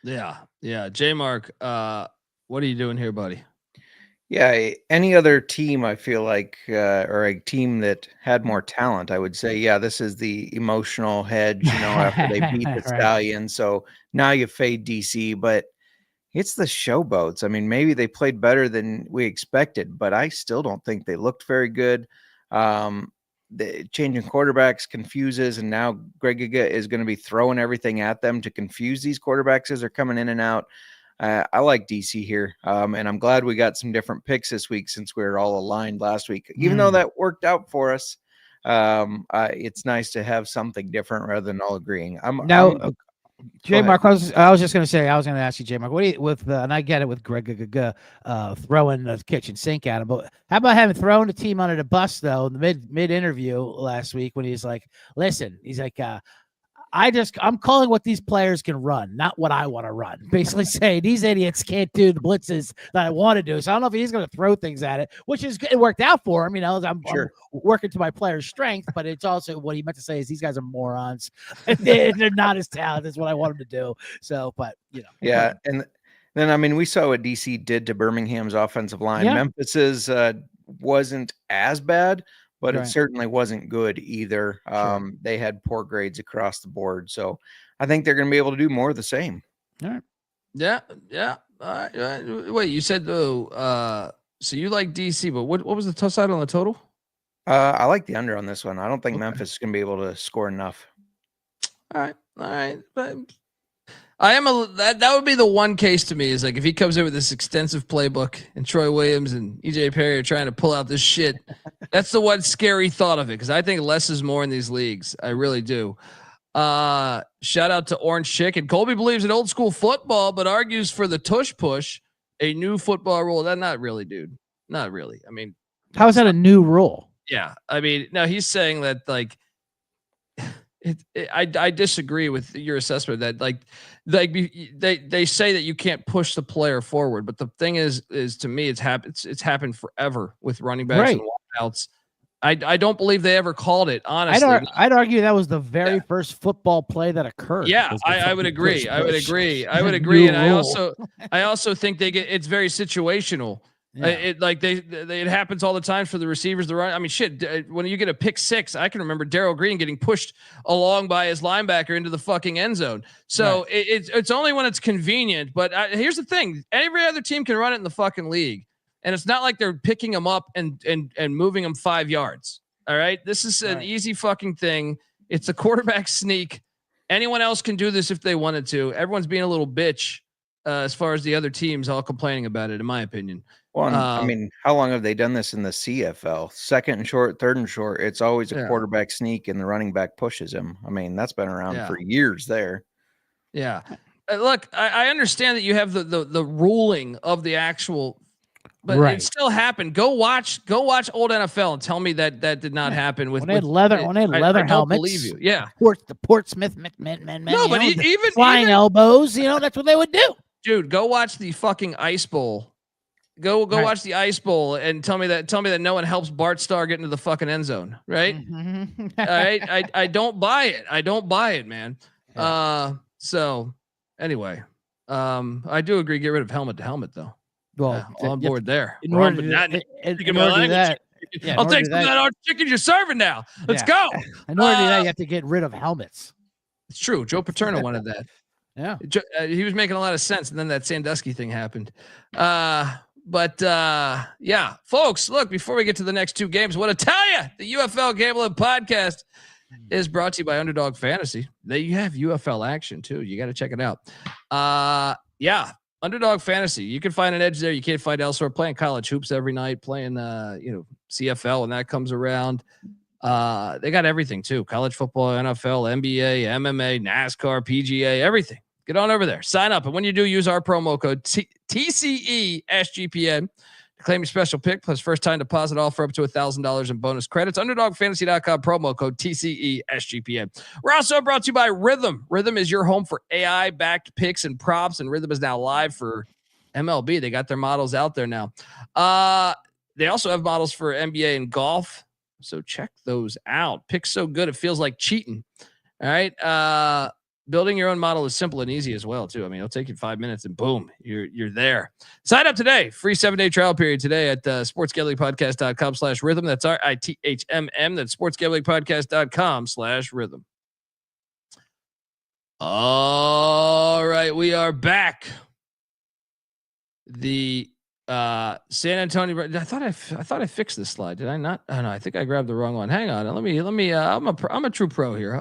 Speaker 1: yeah. J Mark, what are you doing here, buddy?
Speaker 8: Yeah, any other team I feel like, or a team that had more talent, I would say, yeah, this is the emotional hedge. After they beat the Stallions, so now you fade DC, but it's the Showboats. I mean, maybe they played better than we expected, but I still don't think they looked very good. The changing quarterbacks confuses, and now Greg Giga is going to be throwing everything at them to confuse these quarterbacks as they're coming in and out. I like DC here, and I'm glad we got some different picks this week since we were all aligned last week. Even though that worked out for us, it's nice to have something different rather than all agreeing.
Speaker 7: J Mark, I was just going to say, I was going to ask you, J Mark, what do you and I get it with Greg throwing the kitchen sink at him, but how about having thrown the team under the bus though in the mid interview last week when he's like, listen, he's like, I'm calling what these players can run, not what I want to run. Basically saying these idiots can't do the blitzes that I want to do. So I don't know if he's going to throw things at it, which it worked out for him. I'm working to my player's strength, but it's also what he meant to say is these guys are morons. They're not as talented as what I want them to do. So, but
Speaker 8: yeah. And then, we saw what DC did to Birmingham's offensive line.
Speaker 7: Yeah.
Speaker 8: Memphis's wasn't as bad, but it certainly wasn't good either. They had poor grades across the board. So I think they're going to be able to do more of the same.
Speaker 7: All right.
Speaker 1: Yeah. Wait, you said though, so you like DC, but what was the tough side on the total?
Speaker 8: I like the under on this one. I don't think Memphis is going to be able to score enough.
Speaker 1: All right. But that would be the one case to me is like if he comes in with this extensive playbook and Troy Williams and EJ Perry are trying to pull out this shit, that's the one scary thought of it because I think less is more in these leagues. I really do. Shout out to Orange Chicken. Colby believes in old school football, but argues for the tush push, a new football rule. That not really, dude. Not really. I mean,
Speaker 7: how is that a new rule?
Speaker 1: Yeah. I mean, no, he's saying that like I disagree with your assessment that they say that you can't push the player forward, but the thing is to me it's happened forever with running backs and wideouts. I don't believe they ever called it, honestly.
Speaker 7: I'd argue that was the very first football play that occurred.
Speaker 1: Yeah, I would agree. I would agree. And I also think it's very situational. Yeah. It happens all the time for the receivers to run. I mean, shit, when you get a pick six, I can remember Darrell Green getting pushed along by his linebacker into the fucking end zone. So it's only when it's convenient. But here's the thing. Every other team can run it in the fucking league. And it's not like they're picking them up and moving them 5 yards. All right. This is an easy fucking thing. It's a quarterback sneak. Anyone else can do this if they wanted to. Everyone's being a little bitch as far as the other teams all complaining about it, in my opinion.
Speaker 8: Well, I mean, how long have they done this in the CFL? Second and short, third and short. It's always a quarterback sneak and the running back pushes him. I mean, that's been around for years there.
Speaker 1: Yeah. Look, I understand that you have the ruling of the actual, but it still happened. Go watch old NFL and tell me that did not happen with
Speaker 7: when they had leather helmets.
Speaker 1: Don't believe you. Yeah.
Speaker 7: The Portsmouth men.
Speaker 1: No, but even
Speaker 7: flying elbows, that's what they would do.
Speaker 1: Dude, go watch the fucking Ice Bowl. Go watch the Ice Bowl and tell me that no one helps Bart Starr get into the fucking end zone, right? Mm-hmm. All right, I don't buy it. I don't buy it, man. Yeah. So anyway, I do agree. Get rid of helmet to helmet though.
Speaker 7: Well,
Speaker 1: on board there.
Speaker 7: In order to do that,
Speaker 1: I'll take some of that orange chicken you're serving now. Let's go.
Speaker 7: In order to do that, you have to get rid of helmets.
Speaker 1: It's true. Joe Paterno wanted that.
Speaker 7: Yeah,
Speaker 1: he was making a lot of sense, and then that Sandusky thing happened. But folks, look, before we get to the next two games, I want to tell you the UFL Gambling Podcast is brought to you by Underdog Fantasy. They have UFL action too. You got to check it out. Underdog Fantasy. You can find an edge there you can't find elsewhere. Playing college hoops every night, playing CFL when that comes around. They got everything too. College football, NFL, NBA, MMA, NASCAR, PGA, everything. Get on over there. Sign up. And when you do, use our promo code TCESGPN to claim your special pick plus first-time deposit offer up to $1,000 in bonus credits. UnderdogFantasy.com, promo code TCESGPN. We're also brought to you by Rhythm. Rhythm is your home for AI-backed picks and props, and Rhythm is now live for MLB. They got their models out there now. They also have models for NBA and golf, so check those out. Picks so good, it feels like cheating. All right. Building your own model is simple and easy as well, too. I mean, it'll take you 5 minutes and boom, you're there. Sign up today. Free 7-day trial period today at sportsgamblingpodcast.com/rhythm. That's RITHMM. That's sportsgamblingpodcast.com/rhythm. All right, we are back. The San Antonio. I thought I fixed this slide. Did I not? Oh no, I think I grabbed the wrong one. Hang on. Let me. I'm a true pro here.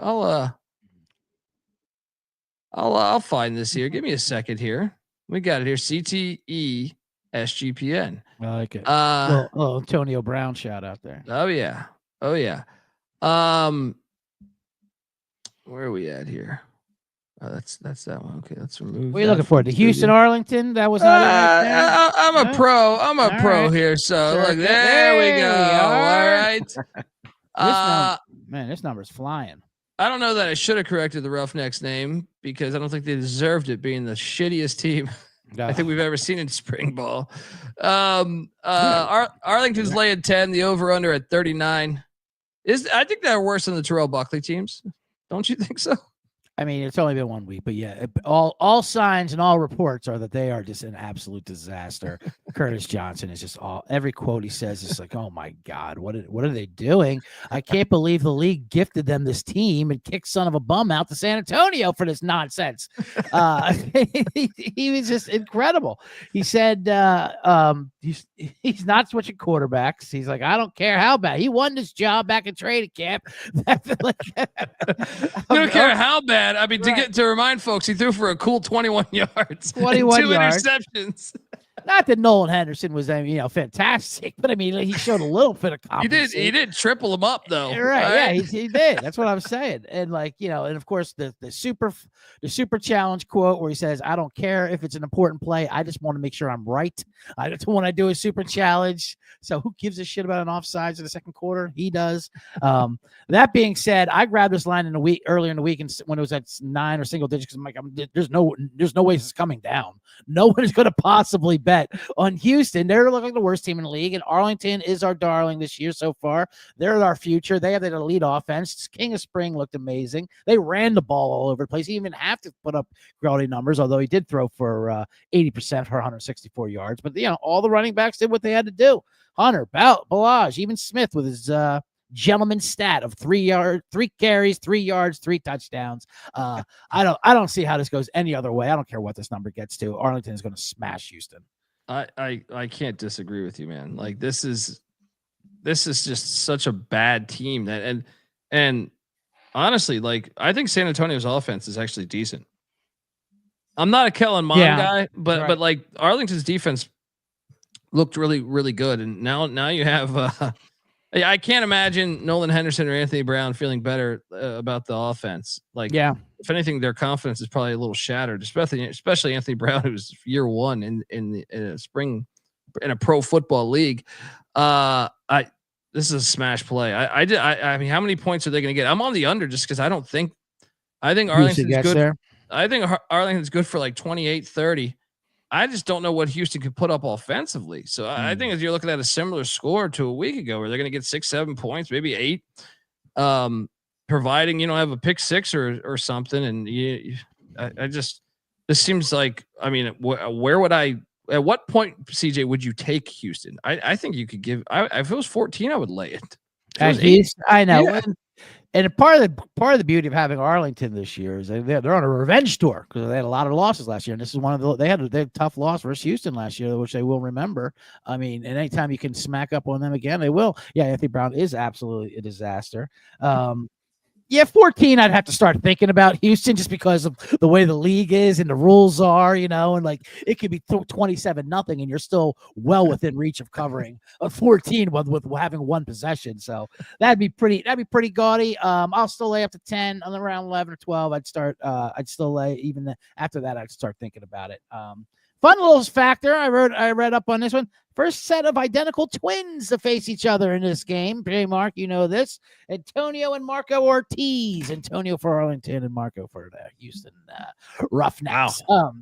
Speaker 1: I'll find this here. Give me a second here. We got it here. CTE SGPN.
Speaker 7: I like it. Antonio Brown shout out there.
Speaker 1: Oh yeah. Where are we at here? Oh, that's that one. Okay, let's remove.
Speaker 7: What are you looking for? The Houston Arlington? That was not.
Speaker 1: I'm a pro. I'm a pro here. So look, there we go. All right.
Speaker 7: This number's flying.
Speaker 1: I don't know that I should have corrected the Roughnecks name because I don't think they deserved it, being the shittiest team I think we've ever seen in spring ball. Arlington's laying 10, the over-under at 39. I think they're worse than the Terrell Buckley teams. Don't you think so?
Speaker 7: I mean, it's only been 1 week, but yeah, all signs and all reports are that they are just an absolute disaster. Curtis Johnson is just every quote he says is like, oh my God, what are they doing? I can't believe the league gifted them this team and kicked son of a bum out to San Antonio for this nonsense. He was just incredible. He said he's not switching quarterbacks. He's like, I don't care how bad. He won this job back in training camp.
Speaker 1: I don't care how bad. I mean, to remind folks, he threw for a cool 21 yards,
Speaker 7: 21
Speaker 1: two
Speaker 7: yards.
Speaker 1: interceptions.
Speaker 7: Not that Nolan Henderson was, fantastic, but I mean, he showed a little bit of confidence.
Speaker 1: He did triple him up though.
Speaker 7: Right? Yeah, he did. That's what I'm saying. And and of course the super challenge quote where he says, "I don't care if it's an important play. I just want to make sure I'm right. I just want to do a super challenge. So who gives a shit about an offsides in the second quarter? He does." That being said, I grabbed this line earlier in the week, and when it was at 9 or single digits, because I'm like, there's no way this is coming down. No one is going to possibly bet on Houston. They're looking like the worst team in the league, and Arlington is our darling this year so far. They're our future. They have that elite offense. King of Spring looked amazing. They ran the ball all over the place. He didn't even have to put up quality numbers, although he did throw for 80% for 164 yards. But all the running backs did what they had to do. Hunter, Balaj, even Smith with his gentleman stat of 3 carries, 3 yards, 3 touchdowns. I don't see how this goes any other way. I don't care what this number gets to. Arlington is going to smash Houston.
Speaker 1: I can't disagree with you, man. Like this is just such a bad team and honestly, like I think San Antonio's offense is actually decent. I'm not a Kellen Mond guy, but like Arlington's defense looked really, really good. And now you have I can't imagine Nolan Henderson or Anthony Brown feeling better about the offense. Like, if anything, their confidence is probably a little shattered, especially Anthony Brown, who's year one in a spring in a pro football league. This is a smash play. I mean, how many points are they going to get? I'm on the under just because I think Arlington's good. There. I think Arlington's good for like 28-30. I just don't know what Houston could put up offensively. So I think if you're looking at a similar score to a week ago, where they're going to get 6-7 points, maybe 8, providing you don't have a pick 6 or something. And this seems like, I mean, where would I? At what point, CJ, would you take Houston? I think you could give. If it was 14, I would lay it.
Speaker 7: I know. Yeah. And part of the beauty of having Arlington this year is they're on a revenge tour because they had a lot of losses last year, and this is one of they had a tough loss versus Houston last year, which they will remember. I mean, and anytime you can smack up on them again, they will. Yeah, Anthony Brown is absolutely a disaster. 14, I'd have to start thinking about Houston just because of the way the league is and the rules are, and like it could be 27-0 and you're still well within reach of covering a 14 with having one possession. So that'd be pretty gaudy. I'll still lay up to 10 on around 11 or 12. I'd still lay even after that. I'd start thinking about it. Fun little factor. I read up on this one. First set of identical twins to face each other in this game. Hey, Mark, you know this. Antonio and Marco Ortiz. Antonio for Arlington and Marco for the Houston Roughnecks.
Speaker 1: Wow.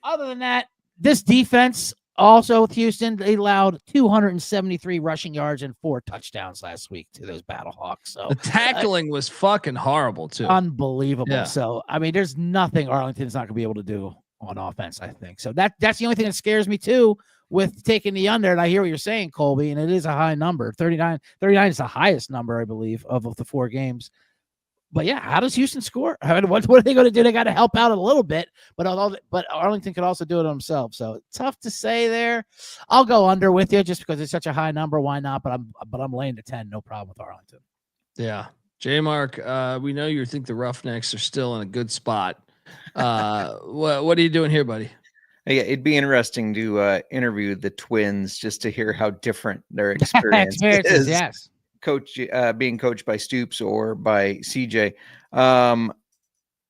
Speaker 7: Other than that, this defense also with Houston, they allowed 273 rushing yards and 4 touchdowns last week to those Battlehawks. So
Speaker 1: the tackling was fucking horrible too.
Speaker 7: Unbelievable.
Speaker 1: Yeah.
Speaker 7: So, I mean, there's nothing Arlington's not going to be able to do on offense, I think. So that's the only thing that scares me too with taking the under. And I hear what you're saying, Colby, and it is a high number. 39 is the highest number, I believe, of the 4 games. But yeah, how does Houston score? What are they going to do? They got to help out a little bit, but Arlington could also do it themselves. So tough to say there. I'll go under with you just because it's such a high number. Why not? But I'm laying the 10. No problem with Arlington.
Speaker 1: Yeah, J Mark. We know you think the Roughnecks are still in a good spot. What are you doing here, buddy?
Speaker 8: Yeah, it'd be interesting to interview the twins just to hear how different their experience is.
Speaker 7: Yes.
Speaker 8: Being coached by Stoops or by CJ.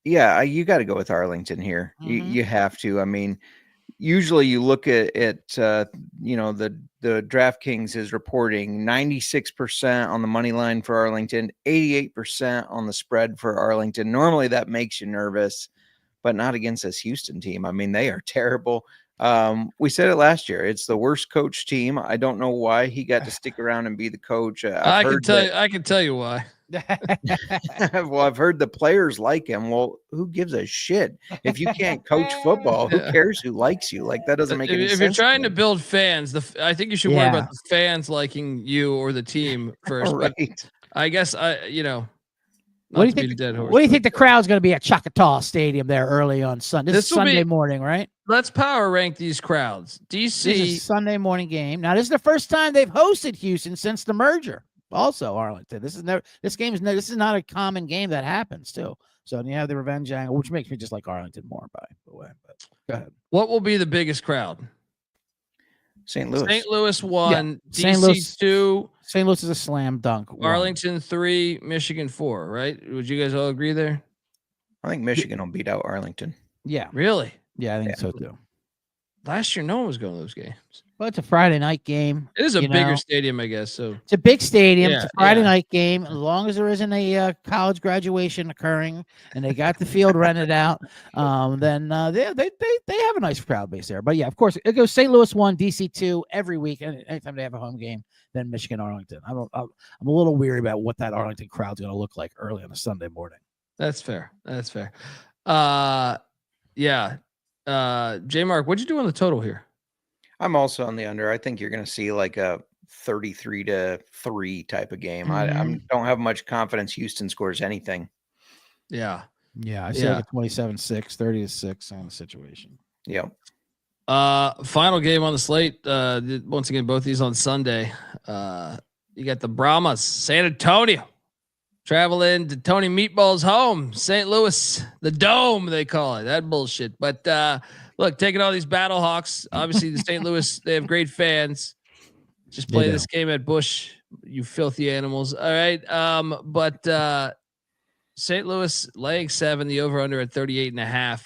Speaker 8: You got to go with Arlington here.
Speaker 7: Mm-hmm.
Speaker 8: You have to. I mean, usually you look at the DraftKings is reporting 96% on the money line for Arlington, 88% on the spread for Arlington. Normally that makes you nervous, but not against this Houston team. I mean, they are terrible. We said it last year. It's the worst coach team. I don't know why he got to stick around and be the coach. I
Speaker 1: can tell you why.
Speaker 8: Well, I've heard the players like him. Well, who gives a shit? If you can't coach football, who cares who likes you? Like, that doesn't make any sense.
Speaker 1: If you're trying to build fans, I think you should worry about the fans liking you or the team first.
Speaker 8: Right.
Speaker 1: But I guess
Speaker 7: What do you think the crowd's going to be at Choctaw Stadium there early on Sunday? This is Sunday morning, right?
Speaker 1: Let's power rank these crowds. DC.
Speaker 7: This is a Sunday morning game. Now, this is the first time they've hosted Houston since the merger. Also, Arlington. This is not a common game that happens too. So you have the revenge angle, which makes me just like Arlington more, by the way. But go ahead.
Speaker 1: What will be the biggest crowd?
Speaker 8: St. Louis.
Speaker 1: St. Louis 1,
Speaker 7: St.
Speaker 1: DC
Speaker 7: Louis-
Speaker 1: 2,
Speaker 7: St. Louis is a slam dunk. one.
Speaker 1: Arlington 3, Michigan 4, right? Would you guys all agree there?
Speaker 8: I think Michigan will beat out Arlington.
Speaker 7: Yeah.
Speaker 1: Really?
Speaker 7: Yeah, I think
Speaker 8: Yeah.
Speaker 7: so too.
Speaker 1: Last year, no one was going to those games.
Speaker 7: Well, it's a Friday night game.
Speaker 1: It is a
Speaker 7: you
Speaker 1: bigger
Speaker 7: know.
Speaker 1: stadium, I guess. So
Speaker 7: It's a big stadium. It's
Speaker 1: Yeah,
Speaker 7: a Friday
Speaker 1: yeah.
Speaker 7: night game. As long as there isn't a college graduation occurring and they got the field rented out, then they have a nice crowd base there. But yeah, of course, it goes St. Louis 1, DC 2 every week. And anytime they have a home game, then Michigan Arlington. I'm a little weary about what that Arlington crowd's going to look like early on a Sunday morning.
Speaker 1: that's fair. That's fair. Yeah. J Mark, what'd you do on the total here?
Speaker 8: I'm also on the under. I think you're going to see like a 33-3 type of game. I don't have much confidence Houston scores anything.
Speaker 1: Yeah.
Speaker 7: Yeah, I say like a 27-6, 30-6 kind of situation.
Speaker 8: Yep.
Speaker 1: Final game on the slate. Once again, both these on Sunday. You got the Brahmas, San Antonio, traveling to Tony Meatball's home, St. Louis, the Dome, they call it. That bullshit. But look, taking all these Battlehawks. Obviously, the St. Louis, they have great fans. Just play this game at Busch, you filthy animals. All right. But St. Louis laying 7, the over-under at 38.5.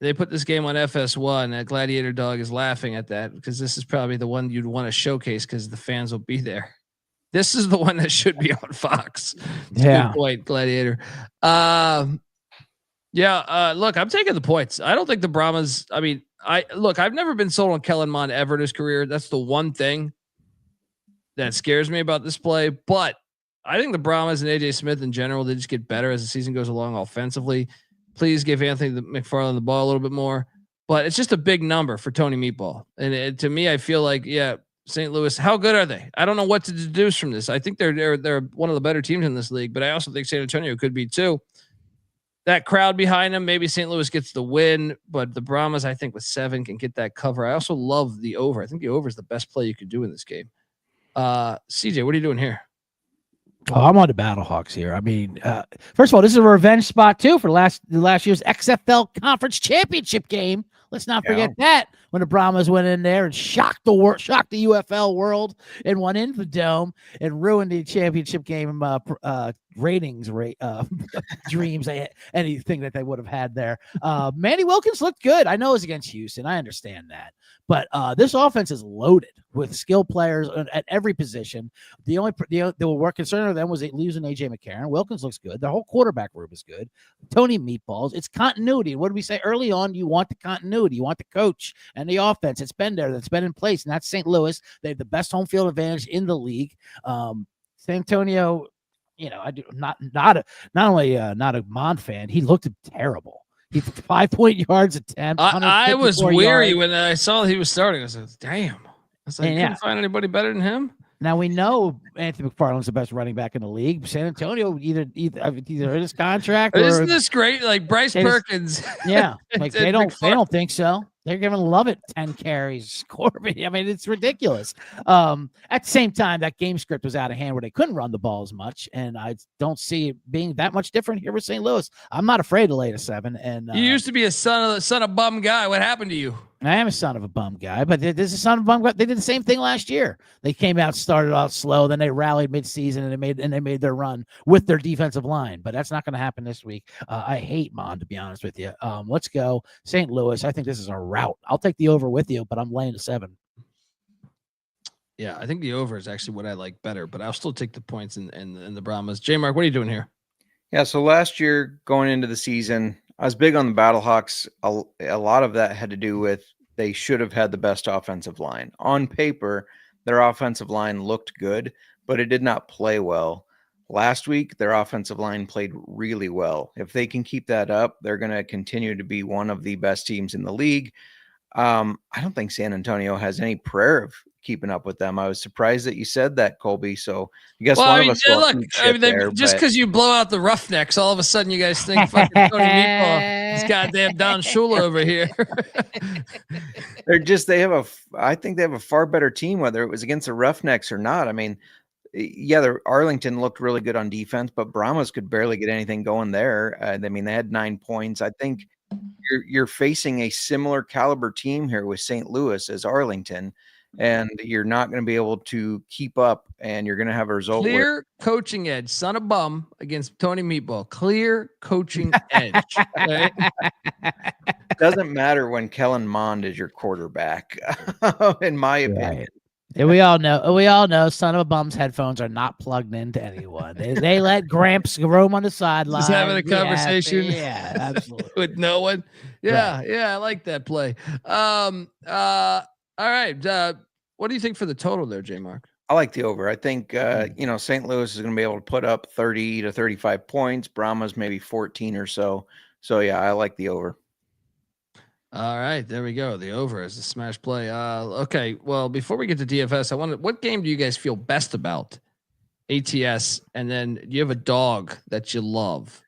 Speaker 1: They put this game on FS1. That Gladiator Dog is laughing at that because this is probably the one you'd want to showcase because the fans will be there. This is the one that should be on Fox.
Speaker 7: Yeah.
Speaker 1: Good point, Gladiator. Look, I'm taking the points. I don't think the Brahmas. I mean, I've never been sold on Kellen Mond ever in his career. That's the one thing that scares me about this play. But I think the Brahmas and AJ Smith in general, they just get better as the season goes along offensively. Please give Anthony McFarland the ball a little bit more. But it's just a big number for Tony Meatball. And to me, I feel like, St. Louis, how good are they? I don't know what to deduce from this. I think they're one of the better teams in this league, but I also think San Antonio could be too. That crowd behind them, maybe St. Louis gets the win, but the Brahmas, I think with 7 can get that cover. I also love the over. I think the over is the best play you could do in this game. CJ, what are you doing here?
Speaker 7: Oh, I'm on the Battlehawks here. I mean, first of all, this is a revenge spot too for last year's XFL Conference Championship game. Let's not forget that when the Brahmas went in there and shocked the UFL world and went into the Dome and ruined the championship game ratings dreams, anything that they would have had there. Manny Wilkins looked good. I know it's against Houston. I understand that. But this offense is loaded with skilled players at every position. The only concern of them was losing AJ McCarron. Wilkins looks good. The whole quarterback room is good. Tony Meatballs. It's continuity. What did we say early on? You want the continuity. You want the coach and the offense. It's been there. That's been in place. And that's St. Louis. They have the best home field advantage in the league. San Antonio, I do not only not a Mond fan. He looked terrible. He's 5-point yards attempt.
Speaker 1: I was weary
Speaker 7: yards.
Speaker 1: when I saw he was starting. I said, damn. I was like, couldn't find anybody better than him.
Speaker 7: Now we know Anthony McFarland's the best running back in the league. San Antonio either in his contract.
Speaker 1: Isn't this great? Like Bryce Perkins.
Speaker 7: Yeah, like they don't think so. They're giving Lovett 10 carries. Corbin. I mean, it's ridiculous. At the same time, that game script was out of hand where they couldn't run the ball as much, and I don't see it being that much different here with St. Louis. I'm not afraid to lay to 7. And
Speaker 1: you used to be a son of bum guy. What happened to you?
Speaker 7: I am a son of a bum guy, but this is a son of a bum guy. They did the same thing last year. They came out, started out slow, then they rallied midseason, and they made their run with their defensive line. But that's not going to happen this week. I hate Mond, to be honest with you. Let's go St. Louis. I think this is a rout. I'll take the over with you, but I'm laying to 7.
Speaker 1: Yeah, I think the over is actually what I like better, but I'll still take the points in the Brahmas. J Mark, what are you doing here?
Speaker 8: Yeah, so last year going into the season, I was big on the Battlehawks. A lot of that had to do with they should have had the best offensive line. On paper, their offensive line looked good, but it did not play well. Last week, their offensive line played really well. If they can keep that up, they're going to continue to be one of the best teams in the league. I don't think San Antonio has any prayer of keeping up with them. I was surprised that you said that, Colby. So I guess one of us
Speaker 1: just because you blow out the Roughnecks, all of a sudden you guys think fucking Tony Meatball is goddamn Don Shula over here.
Speaker 8: I think they have a far better team, whether it was against the Roughnecks or not. I mean, Arlington looked really good on defense, but Brahmas could barely get anything going there. I mean, they had 9 points. I think you're facing a similar caliber team here with St. Louis as Arlington, and you're not going to be able to keep up, and you're going to have a result.
Speaker 1: Clear coaching edge, son of bum against Tony Meatball. Clear coaching edge. Right?
Speaker 8: Doesn't matter when Kellen Mond is your quarterback, in my opinion.
Speaker 7: Right. And we all know son of a bum's headphones are not plugged into anyone. They let Gramps roam on the sideline.
Speaker 1: Just having a conversation.
Speaker 7: Yeah, absolutely.
Speaker 1: With no one. Yeah, right. Yeah, I like that play. All right. What do you think for the total there, J Mark?
Speaker 8: I like the over. I think St. Louis is going to be able to put up 30 to 35 points. Brahmas maybe 14 or so. So yeah, I like the over.
Speaker 1: All right, there we go. The over is a smash play. Okay, well, before we get to DFS, what game do you guys feel best about? ATS, and then do you have a dog that you love?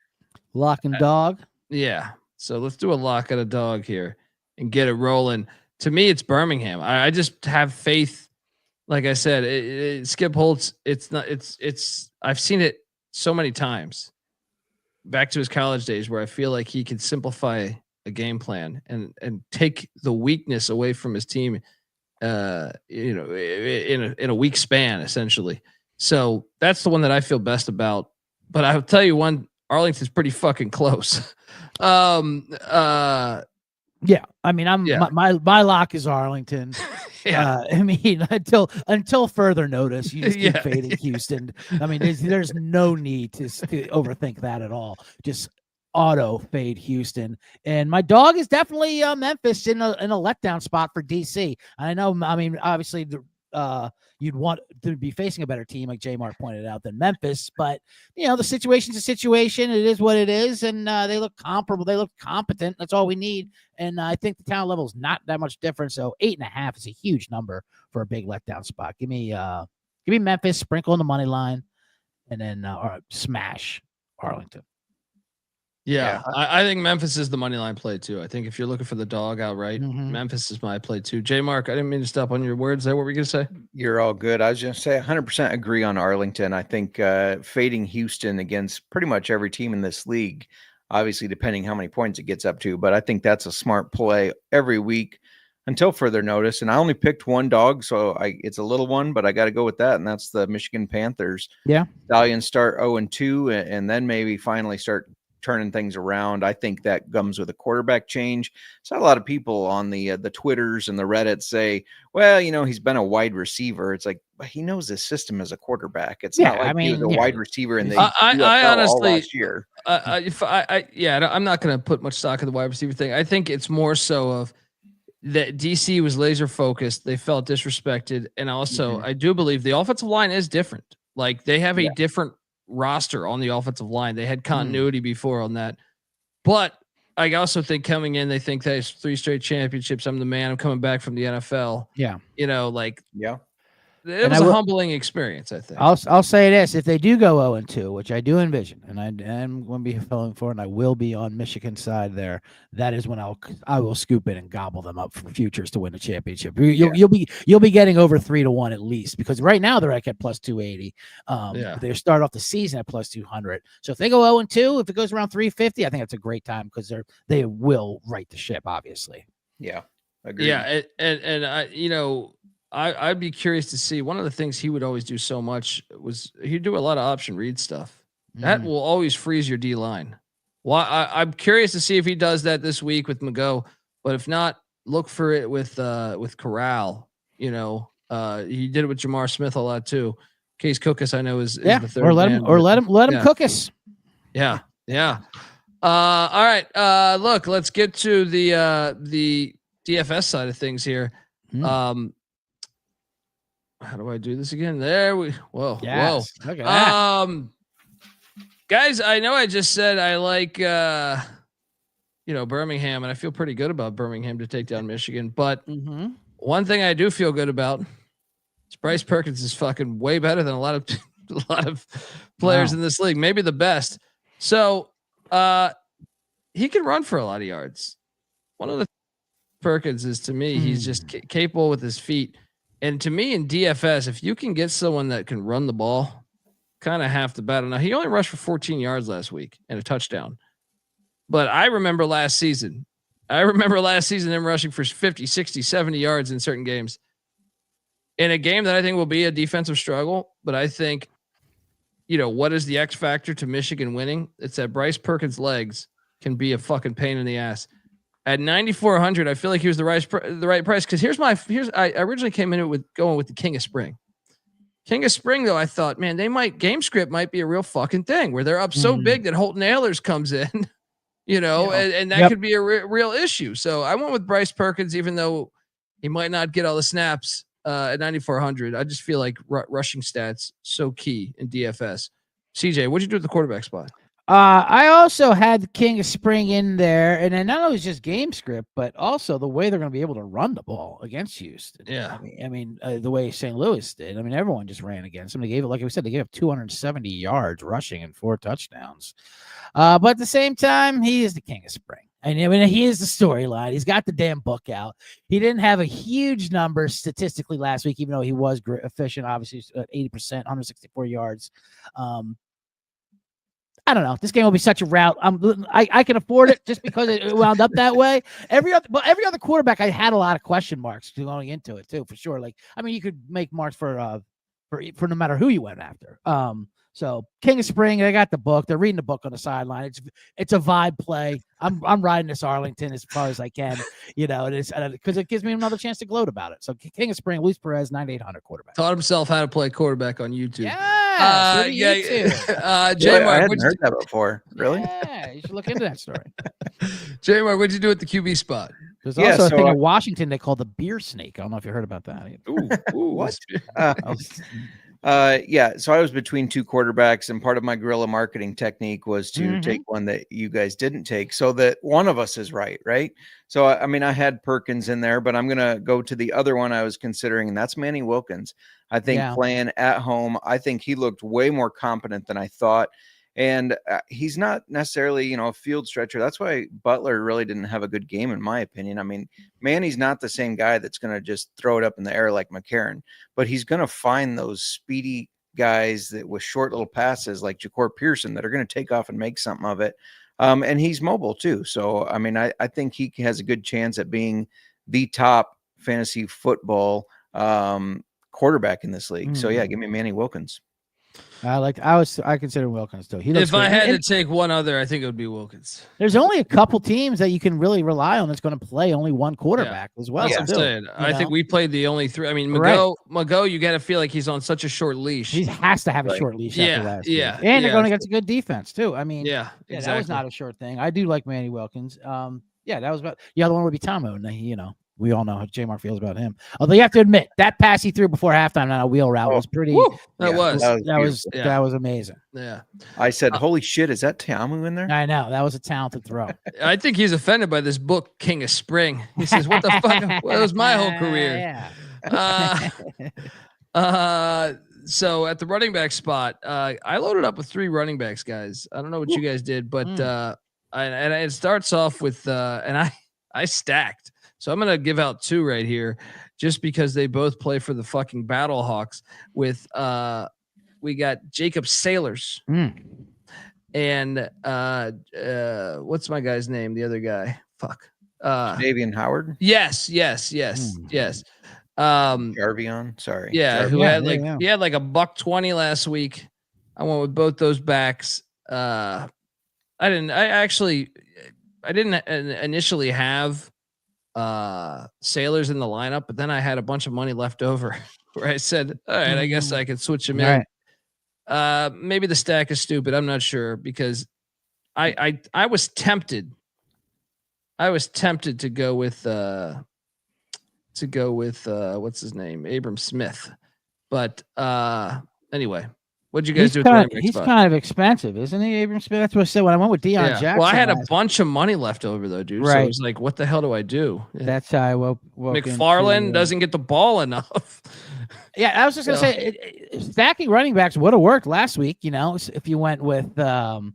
Speaker 7: Lock and dog?
Speaker 1: Yeah. So let's do a lock and a dog here and get it rolling. To me, it's Birmingham. I just have faith. Like I said, Skip Holtz, I've seen it so many times back to his college days where I feel like he can simplify a game plan and take the weakness away from his team, in a week span, essentially. So that's the one that I feel best about. But I'll tell you one, Arlington's pretty fucking close.
Speaker 7: Yeah. I mean, my lock is Arlington.
Speaker 1: Yeah.
Speaker 7: I mean, until further notice, you just keep fading Houston. I mean, there's no need to overthink that at all. Just auto fade Houston. And my dog is definitely Memphis in a letdown spot for DC. I know. I mean, obviously you'd want to be facing a better team, like J Mark pointed out, than Memphis. But the situation's a situation. It is what it is, and they look comparable. They look competent. That's all we need. And I think the talent level is not that much different. So 8.5 is a huge number for a big letdown spot. Give me Memphis, sprinkle in the money line, and then smash Arlington.
Speaker 1: Yeah. I think Memphis is the money line play too. I think if you're looking for the dog outright, Memphis is my play too. J Mark, I didn't mean to stop on your words there. What were you gonna say?
Speaker 8: You're all good. I was just say 100% agree on Arlington. I think fading Houston against pretty much every team in this league, obviously depending how many points it gets up to, but I think that's a smart play every week until further notice. And I only picked one dog, so it's a little one, but I got to go with that, and that's the Michigan Panthers.
Speaker 7: Yeah,
Speaker 8: Stallions start 0-2, and then maybe finally start turning things around. I think that comes with a quarterback change. So a lot of people on the Twitters and the Reddit say, well, he's been a wide receiver. It's like, he knows his system as a quarterback. It's not like he was a wide receiver in the
Speaker 1: I honestly
Speaker 8: last year.
Speaker 1: I'm not going to put much stock in the wide receiver thing. I think it's more so of that DC was laser focused. They felt disrespected. And also I do believe the offensive line is different. Like they have a different roster on the offensive line. They had continuity before on that, but I also think coming in, they think there's 3 straight championships. I'm the man. I'm coming back from the NFL.
Speaker 7: Yeah.
Speaker 1: It was a humbling experience, I think.
Speaker 7: I'll say this: if they do go 0-2, which I do envision, and I am going to be filling for, and I will be on Michigan's side there, that is when I will scoop in and gobble them up for futures to win the championship. You'll be getting over 3-1 at least, because right now they're at plus 280. They start off the season at plus 200. So if they go 0-2, if it goes around 350, I think that's a great time because they will right the ship, obviously.
Speaker 8: Yeah, agreed.
Speaker 1: Yeah, and I'd be curious to see. One of the things he would always do so much was he'd do a lot of option read stuff. That will always freeze your D line. Well, I'm curious to see if he does that this week with Mago, but if not, look for it with Corral. He did it with Jamar Smith a lot too. Case Cookus, I know is the third.
Speaker 7: Let him cook us.
Speaker 1: Yeah. All right. Look, let's get to the DFS side of things here. How do I do this again? There we. Whoa.
Speaker 7: Yes. Look at that.
Speaker 1: Guys, I know I just said I like Birmingham, and I feel pretty good about Birmingham to take down Michigan. But one thing I do feel good about is Bryce Perkins is fucking way better than a lot of players in this league, maybe the best. So he can run for a lot of yards. One of the Perkins is, to me, he's just capable with his feet. And to me, in DFS, if you can get someone that can run the ball, kind of half the battle. Now, he only rushed for 14 yards last week and a touchdown. But I remember last season them rushing for 50, 60, 70 yards in certain games. In a game that I think will be a defensive struggle, but I think, what is the X factor to Michigan winning? It's that Bryce Perkins' legs can be a fucking pain in the ass. At 9,400, I feel like he was the right price. Because I originally came in with going with the King of Spring. King of Spring, though, I thought, man, game script might be a real fucking thing where they're up so big that Holton Ahlers comes in, and that could be a real issue. So I went with Bryce Perkins, even though he might not get all the snaps at 9,400. I just feel like rushing stats so key in DFS. CJ, what'd you do at the quarterback spot?
Speaker 7: I also had the King of Spring in there, and then not only just game script, but also the way they're going to be able to run the ball against Houston.
Speaker 1: Yeah,
Speaker 7: I mean, the way St. Louis did. I mean, everyone just ran against them. They gave it, like we said, they gave up 270 yards rushing and 4 touchdowns. But at the same time, he is the King of Spring. I mean, he is the storyline. He's got the damn book out. He didn't have a huge number statistically last week, even though he was efficient, obviously at 80%, 164 yards. I don't know. This game will be such a rout. I can afford it just because it wound up that way. Every other quarterback, I had a lot of question marks going into it too, for sure. Like, I mean, you could make marks for no matter who you went after. So King of Spring, they got the book. They're reading the book on the sideline. It's a vibe play. I'm riding this Arlington as far as I can, it is because it gives me another chance to gloat about it. So King of Spring, Luis Perez, 9,800 quarterback.
Speaker 1: Taught himself how to play quarterback on YouTube.
Speaker 7: Yeah,
Speaker 1: J-Mark,
Speaker 8: I hadn't heard that before. Really?
Speaker 7: Yeah, you should look into that story.
Speaker 1: J-Mark, what'd you do at the QB spot?
Speaker 7: There's also a thing in Washington they call the beer snake. I don't know if you heard about that.
Speaker 1: Ooh, what?
Speaker 8: So I was between two quarterbacks, and part of my guerrilla marketing technique was to take one that you guys didn't take so that one of us is right? So, I mean, I had Perkins in there, but I'm going to go to the other one I was considering, and that's Manny Wilkins. I think playing at home, I think he looked way more competent than I thought. And he's not necessarily, a field stretcher. That's why Butler really didn't have a good game, in my opinion. I mean, Manny's not the same guy that's going to just throw it up in the air like McCarron, but he's going to find those speedy guys that with short little passes like Ja'Cory Pearson that are going to take off and make something of it. And he's mobile too. So, I mean, I think he has a good chance at being the top fantasy football quarterback in this league. So, yeah, give me Manny Wilkins.
Speaker 7: I consider Wilkins too.
Speaker 1: If I had to take one other, I think it would be Wilkins.
Speaker 7: There's only a couple teams that you can really rely on that's going to play only one quarterback as well.
Speaker 1: That's what I'm saying. I think we played the only three. I mean, Mago, you got to feel like he's on such a short leash.
Speaker 7: He has to have a short leash after last year. And they're going against a good defense too. I mean, exactly. That was not a short thing. I do like Manny Wilkins. That was about the other one would be Tomo. We all know how J-Mark feels about him. Although you have to admit that pass he threw before halftime on a wheel route was pretty.
Speaker 1: That
Speaker 7: was amazing.
Speaker 1: Yeah,
Speaker 8: I said, "Holy shit, is that Tamu in there?"
Speaker 7: I know that was a talented throw.
Speaker 1: I think he's offended by this book, King of Spring. He says, "What the fuck? Well, that was my whole career." So at the running back spot, I loaded up with 3 running backs, guys. I don't know what you guys did, but and it starts off with and I stacked. So I'm going to give out 2 right here just because they both play for the fucking Battlehawks with we got Jacob Sailors and what's my guy's name? The other guy. Fuck.
Speaker 8: Davian Howard.
Speaker 1: Yes.
Speaker 8: Jarvion. Sorry.
Speaker 1: Yeah.
Speaker 8: Jarvion.
Speaker 1: Who had he had like $120 last week. I went with both those backs. I didn't initially have Sailors in the lineup, but then I had a bunch of money left over where I said, all right, I guess I could switch them in. Right. Maybe the stack is stupid. I'm not sure because I was tempted. I was tempted to go with what's his name? Abram Smith. But anyway, what'd you guys do?
Speaker 7: He's kind of expensive, isn't he, Abram Smith? That's what I said when I went with Deion Jackson.
Speaker 1: Well, I had a bunch of money left over though, dude. Right. So it was like, what the hell do I do?
Speaker 7: That's how I woke
Speaker 1: McFarland doesn't get the ball enough.
Speaker 7: Yeah, I was just gonna say stacking running backs would have worked last week. If you went with Kalen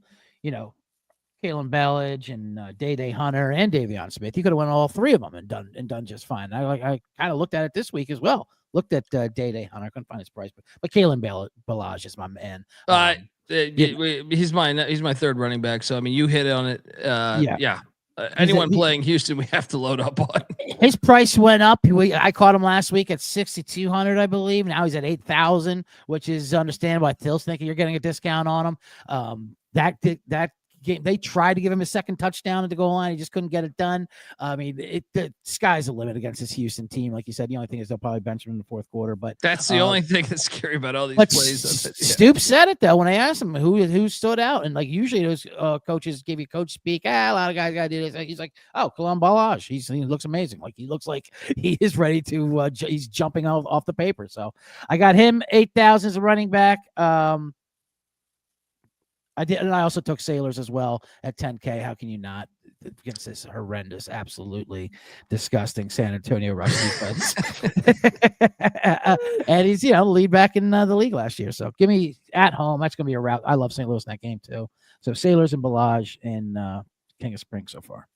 Speaker 7: Bellage and Day Hunter and Davion Smith, you could have won all 3 of them and done just fine. I kind of looked at it this week as well. looked at Day Hunter. I couldn't find his price, but Kalen Ballage is my man.
Speaker 1: He's my third running back. So I mean, you hit on it.
Speaker 7: Yeah.
Speaker 1: Anyone playing Houston, we have to load up on.
Speaker 7: His price went up. I caught him last week at 6,200, I believe. Now he's at 8,000, which is understandable. I still think you're getting a discount on him. That game, they tried to give him a second touchdown at the goal line. He just couldn't get it done. I mean, the sky's the limit against this Houston team. Like you said, the only thing is they'll probably bench him in the fourth quarter. But
Speaker 1: that's the only thing that's scary about all these plays.
Speaker 7: Stoops said it though when I asked him who stood out, and like usually those coaches give you coach speak. A lot of guys got to do this. He's like, oh, Kalen Ballage. He looks amazing. Like he looks like he is ready to. He's jumping off the paper. So I got him 8,000 as a running back. I did, and I also took Sailors as well at 10K. How can you not against this horrendous, absolutely disgusting San Antonio rush defense? And he's lead back in the league last year. So give me at home. That's gonna be a route. I love St. Louis in that game too. So Sailors and Ballage and King of Spring so far.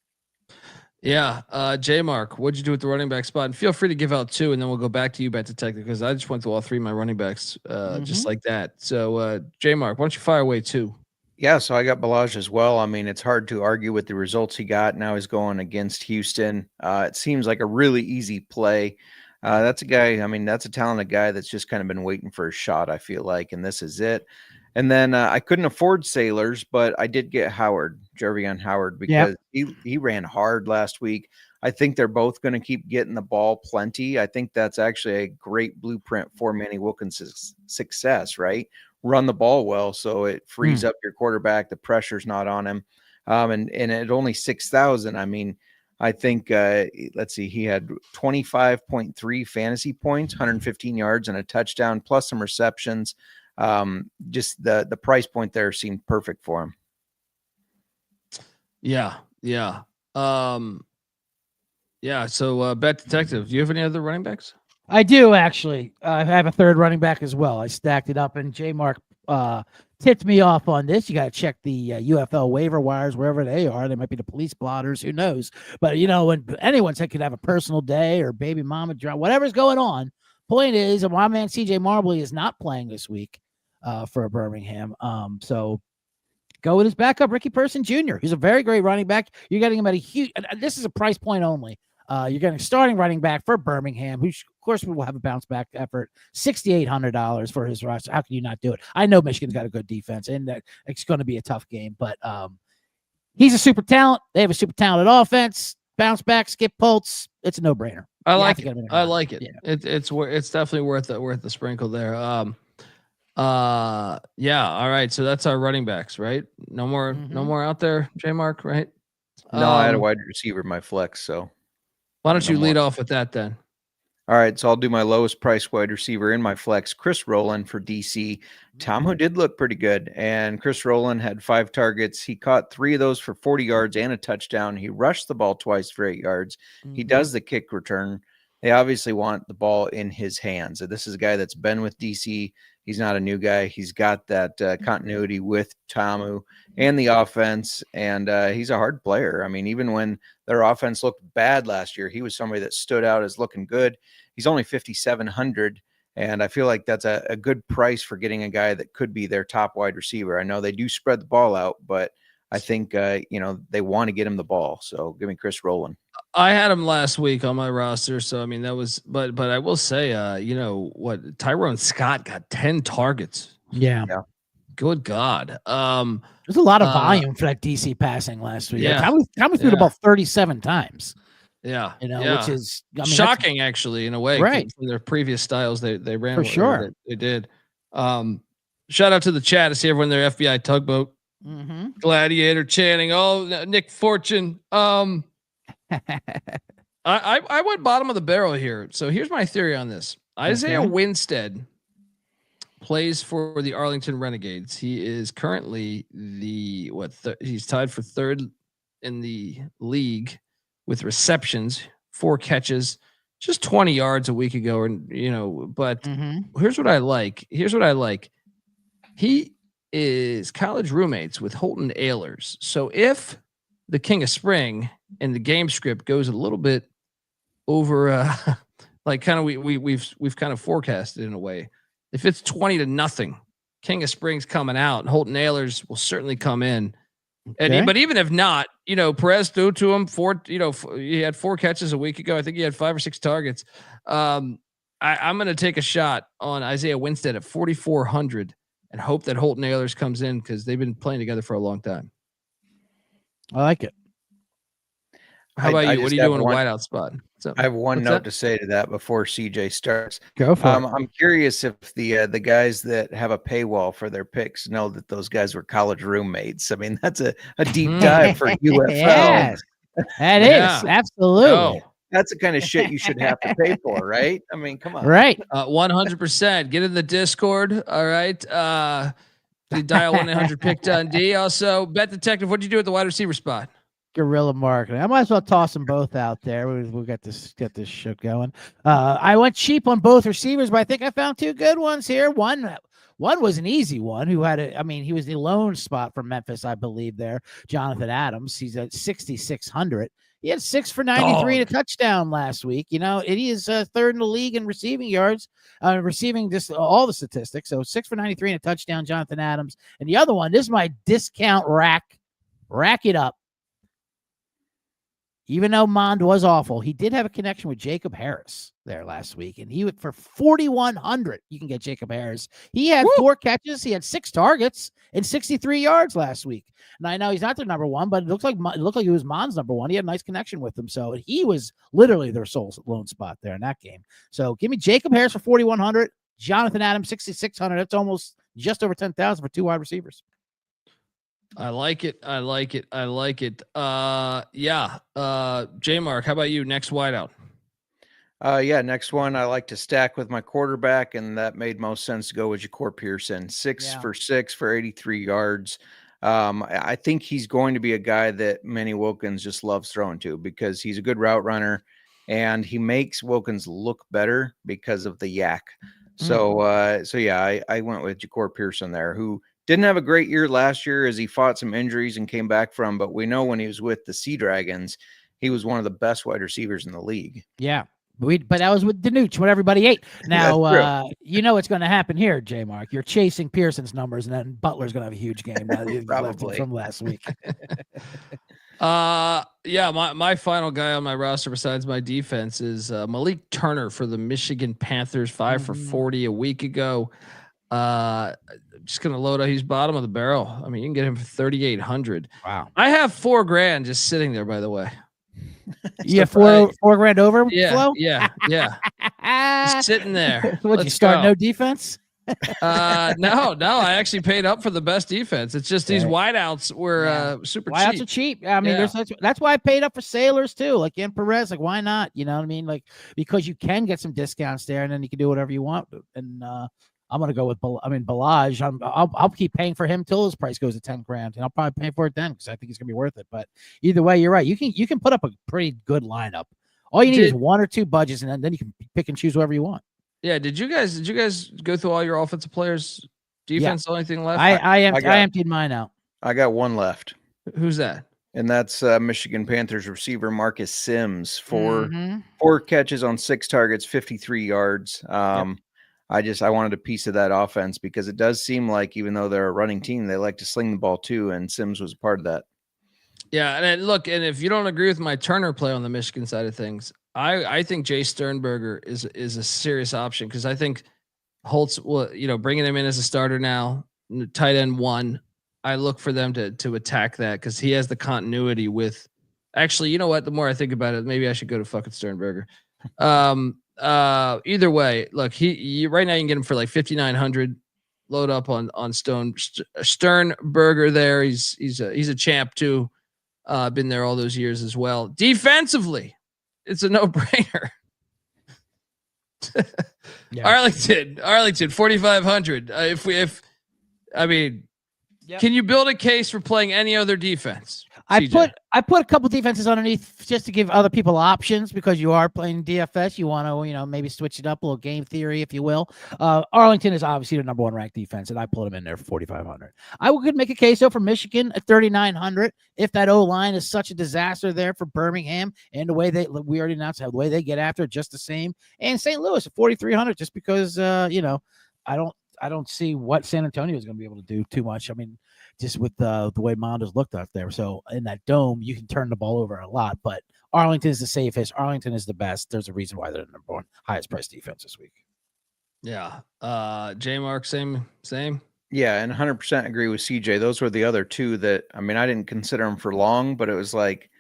Speaker 1: Yeah, J Mark, what'd you do with the running back spot? And feel free to give out two, and then we'll go back to you, Bet Detective, because I just went through all three of my running backs just like that. So J Mark, why don't you fire away two?
Speaker 8: Yeah, so I got Ballage as well. I mean, it's hard to argue with the results he got. Now he's going against Houston. It seems like a really easy play. That's a guy, I mean, that's a talented guy that's just kind of been waiting for a shot, I feel like, and this is it. And then I couldn't afford Sailors, but I did get Jervion Howard, because he ran hard last week. I think they're both going to keep getting the ball plenty. I think that's actually a great blueprint for Manny Wilkins' success, right? Run the ball well, so it frees up your quarterback. The pressure's not on him. And at only 6,000, I mean, I think, let's see, he had 25.3 fantasy points, 115 yards and a touchdown, plus some receptions. Just the price point there seemed perfect for him.
Speaker 1: Yeah. So Bet Detective, do you have any other running backs?
Speaker 7: I do actually. I have a third running back as well. I stacked it up, and J Mark tipped me off on this. You got to check the UFL waiver wires wherever they are. They might be the police blotters. Who knows? But when anyone could have a personal day or baby mama drop, whatever's going on. Point is, my man CJ Marbley is not playing this week for Birmingham. So go with his backup, Ricky Person Jr. He's a very great running back. You're getting him at a huge. This is a price point only. You're getting a starting running back for Birmingham, who, of course, will have a bounce back effort. $6,800 for his roster. How can you not do it? I know Michigan's got a good defense, and that it's going to be a tough game. But he's a super talent. They have a super talented offense. Bounce back, skip Pulse. It's a no-brainer.
Speaker 1: I like it. I like it. Yeah. It's definitely worth the sprinkle there. Yeah. All right. So that's our running backs, right? No more out there, J Mark, right?
Speaker 8: No, I had a wide receiver in my flex, so.
Speaker 1: Why don't you lead off with that then?
Speaker 8: All right, so I'll do my lowest price wide receiver in my flex, Chris Rowland for DC. Tom, who did look pretty good, and Chris Rowland had 5 targets. He caught 3 of those for 40 yards and a touchdown. He rushed the ball twice for 8 yards. He does the kick return. They obviously want the ball in his hands. So this is a guy that's been with DC. He's not a new guy. He's got that continuity with Tamu and the offense, and he's a hard player. I mean, even when their offense looked bad last year, he was somebody that stood out as looking good. He's only 5,700, and I feel like that's a good price for getting a guy that could be their top wide receiver. I know they do spread the ball out, but I think they want to get him the ball. So give me Chris Rowland.
Speaker 1: I had him last week on my roster, so I mean that was, but I will say, Tyrone Scott got 10 targets.
Speaker 7: Yeah.
Speaker 1: Good God.
Speaker 7: There's a lot of volume for that DC passing last week.
Speaker 1: Yeah.
Speaker 7: Thomas threw the ball 37 times.
Speaker 1: Yeah.
Speaker 7: Which is
Speaker 1: shocking actually in a way,
Speaker 7: right?
Speaker 1: From their previous styles they ran
Speaker 7: for sure.
Speaker 1: They did. Shout out to the chat to see everyone their FBI tugboat. Gladiator chanting. Oh, Nick Fortune. I went bottom of the barrel here. So here's my theory on this. Isaiah Winstead plays for the Arlington Renegades. He is currently he's tied for 3rd in the league with receptions, 4 catches, just 20 yards a week ago. But here's what I like. He is college roommates with Holton Ahlers. So if the King of Spring and the game script goes a little bit over like kind of we've kind of forecasted in a way. If it's 20-0, King of Spring's coming out, and Holton Ahlers will certainly come in. And but even if not, Perez threw to him he had 4 catches a week ago. I think he had 5 or 6 targets. I'm going to take a shot on Isaiah Winstead at 4,400 and hope that Holton Ahlers comes in because they've been playing together for a long time.
Speaker 7: I like it.
Speaker 1: How about you? What are you doing in a wideout spot? So,
Speaker 8: I have one note to say to that before CJ starts.
Speaker 7: Go for it.
Speaker 8: I'm curious if the guys that have a paywall for their picks know that those guys were college roommates. I mean, that's a deep dive for UFL.
Speaker 7: Yes, that is absolutely.
Speaker 1: Oh.
Speaker 8: That's the kind of shit you should have to pay for, right? I mean, come on.
Speaker 7: Right.
Speaker 1: 100%. Get in the Discord. All right. Dial 1-800-PICK-DUNDEE. Also, Bet Detective, what'd you do at the wide receiver spot?
Speaker 7: Guerrilla marketing. I might as well toss them both out there. We'll get this shit going. I went cheap on both receivers, but I think I found 2 good ones here. One was an easy one. He was the lone spot from Memphis, I believe. There, Jonathan Adams. He's at 6,600. He had 6 for 93 and a touchdown last week. He is 3rd in the league in receiving yards, receiving just all the statistics. So 6 for 93 and a touchdown, Jonathan Adams. And the other one, this is my discount rack. Rack it up. Even though Mond was awful, he did have a connection with Jacob Harris there last week. And he went for 4,100. You can get Jacob Harris. He had 4 catches. He had 6 targets and 63 yards last week. And I know he's not their number one, but it looked like he was Mond's number one. He had a nice connection with him. So he was literally their sole lone spot there in that game. So give me Jacob Harris for 4,100, Jonathan Adams, 6,600. That's almost just over 10,000 for 2 wide receivers.
Speaker 1: I like it. J-Mark, how about you? Next wideout.
Speaker 8: Next one. I like to stack with my quarterback, and that made most sense to go with Ja'Cour Pearson. 6 for 6 for 83 yards. I think he's going to be a guy that Manny Wilkins just loves throwing to because he's a good route runner, and he makes Wilkins look better because of the yak. So I went with Ja'Cour Pearson there, who didn't have a great year last year as he fought some injuries and came back from, but we know when he was with the Sea Dragons, he was one of the best wide receivers in the league. Yeah.
Speaker 7: But that was with Danucci, what everybody ate. Now, you know what's going to happen here, J Mark. You're chasing Pearson's numbers, and then Butler's going to have a huge game probably from last week.
Speaker 1: My final guy on my roster besides my defense is Malik Turner for the Michigan Panthers, 5 for 40 a week ago. Just gonna load up. He's bottom of the barrel. I mean, you can get him for 3,800.
Speaker 7: Wow.
Speaker 1: I have $4,000 just sitting there. By the way,
Speaker 7: you have $4,000 over.
Speaker 1: Yeah, just sitting there.
Speaker 7: What, you start no defense?
Speaker 1: No. I actually paid up for the best defense. It's just these wideouts were super cheap.
Speaker 7: Wideouts are cheap. I mean, that's why I paid up for Sailors too. Like in Perez, like why not? You know what I mean? Like because you can get some discounts there, and then you can do whatever you want. And I'm gonna go with Balaj. I'll keep paying for him till his price goes to $10,000, and I'll probably pay for it then because I think it's gonna be worth it. But either way, you're right. You can put up a pretty good lineup. All you need is 1 or 2 budgets, and then you can pick and choose whoever you want.
Speaker 1: Yeah. Did you guys go through all your offensive players? Defense, the only thing left?
Speaker 7: I emptied mine out.
Speaker 8: I got one left.
Speaker 1: Who's that?
Speaker 8: And that's Michigan Panthers receiver Marcus Sims for 4 catches on 6 targets, 53 yards. I wanted a piece of that offense because it does seem like even though they're a running team, they like to sling the ball too, and Sims was a part of that.
Speaker 1: Yeah, and look, and if you don't agree with my Turner play on the Michigan side of things, I think Jay Sternberger is a serious option because I think Holtz will, bringing him in as a starter now, tight end 1. I look for them to attack that because he has the continuity with. Actually, you know what? The more I think about it, maybe I should go to fucking Sternberger. Either way, look, he right now you can get him for like 5,900. Load up on Sternberger there. He's a champ too. Been there all those years as well. Defensively, it's a no-brainer. Arlington 4,500. Can you build a case for playing any other defense? CJ.
Speaker 7: I put a couple defenses underneath just to give other people options because you are playing DFS. You want to, maybe switch it up a little game theory, if you will. Arlington is obviously the number 1 ranked defense, and I put them in there for 4,500. I could make a case though for Michigan at 3,900 if that O line is such a disaster there for Birmingham and the way we already announced the way they get after it, just the same. And St. Louis at 4,300 just because I don't see what San Antonio is going to be able to do too much. I mean, just with the way Mondo's looked out there. So in that dome, you can turn the ball over a lot, but Arlington is the safest. Arlington is the best. There's a reason why they're the number 1 highest priced defense this week.
Speaker 1: Yeah. J Mark, same.
Speaker 8: Yeah, and 100% agree with CJ. Those were the other 2 that, I mean, I didn't consider them for long, but it was like,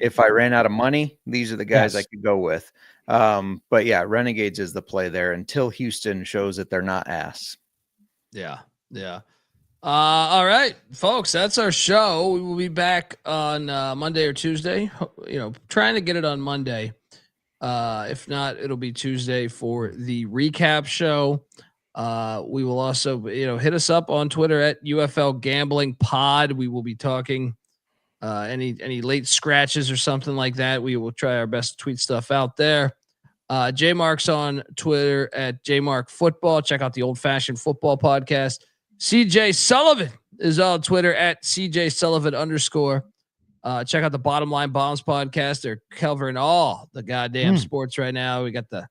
Speaker 8: if I ran out of money, these are the guys I could go with. But yeah, Renegades is the play there until Houston shows that they're not ass.
Speaker 1: Yeah. All right, folks, that's our show. We will be back on Monday or Tuesday. Trying to get it on Monday. If not, it'll be Tuesday for the recap show. We will also, hit us up on Twitter at UFL Gambling Pod. We will be talking any late scratches or something like that. We will try our best to tweet stuff out there. J Mark's on Twitter at JMark Football. Check out the Old Fashioned Football Podcast. CJ Sullivan is on Twitter at CJ Sullivan _. Check out the Bottom Line Bombs podcast. They're covering all the goddamn sports right now. We got the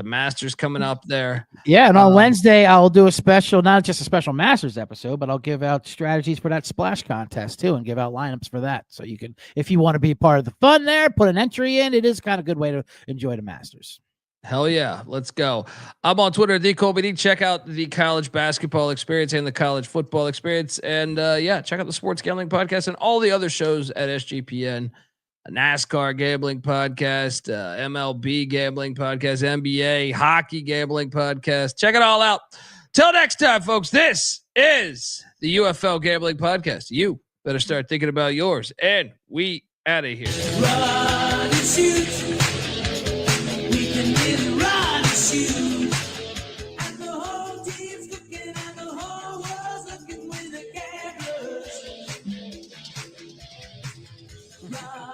Speaker 1: Masters coming up there.
Speaker 7: Yeah, and on Wednesday I'll do a special, not just a special Masters episode, but I'll give out strategies for that splash contest too, and give out lineups for that. So you can, if you want to be part of the fun there, put an entry in. It is kind of a good way to enjoy the Masters.
Speaker 1: Hell yeah. Let's go. I'm on Twitter, TheColbyD. Check out the college basketball experience and the college football experience. And check out the Sports Gambling Podcast and all the other shows at SGPN. A NASCAR Gambling Podcast, MLB Gambling Podcast, NBA Hockey Gambling Podcast. Check it all out. Till next time, folks, this is the UFL Gambling Podcast. You better start thinking about yours. And we out of here.
Speaker 9: Run and shoot. Right.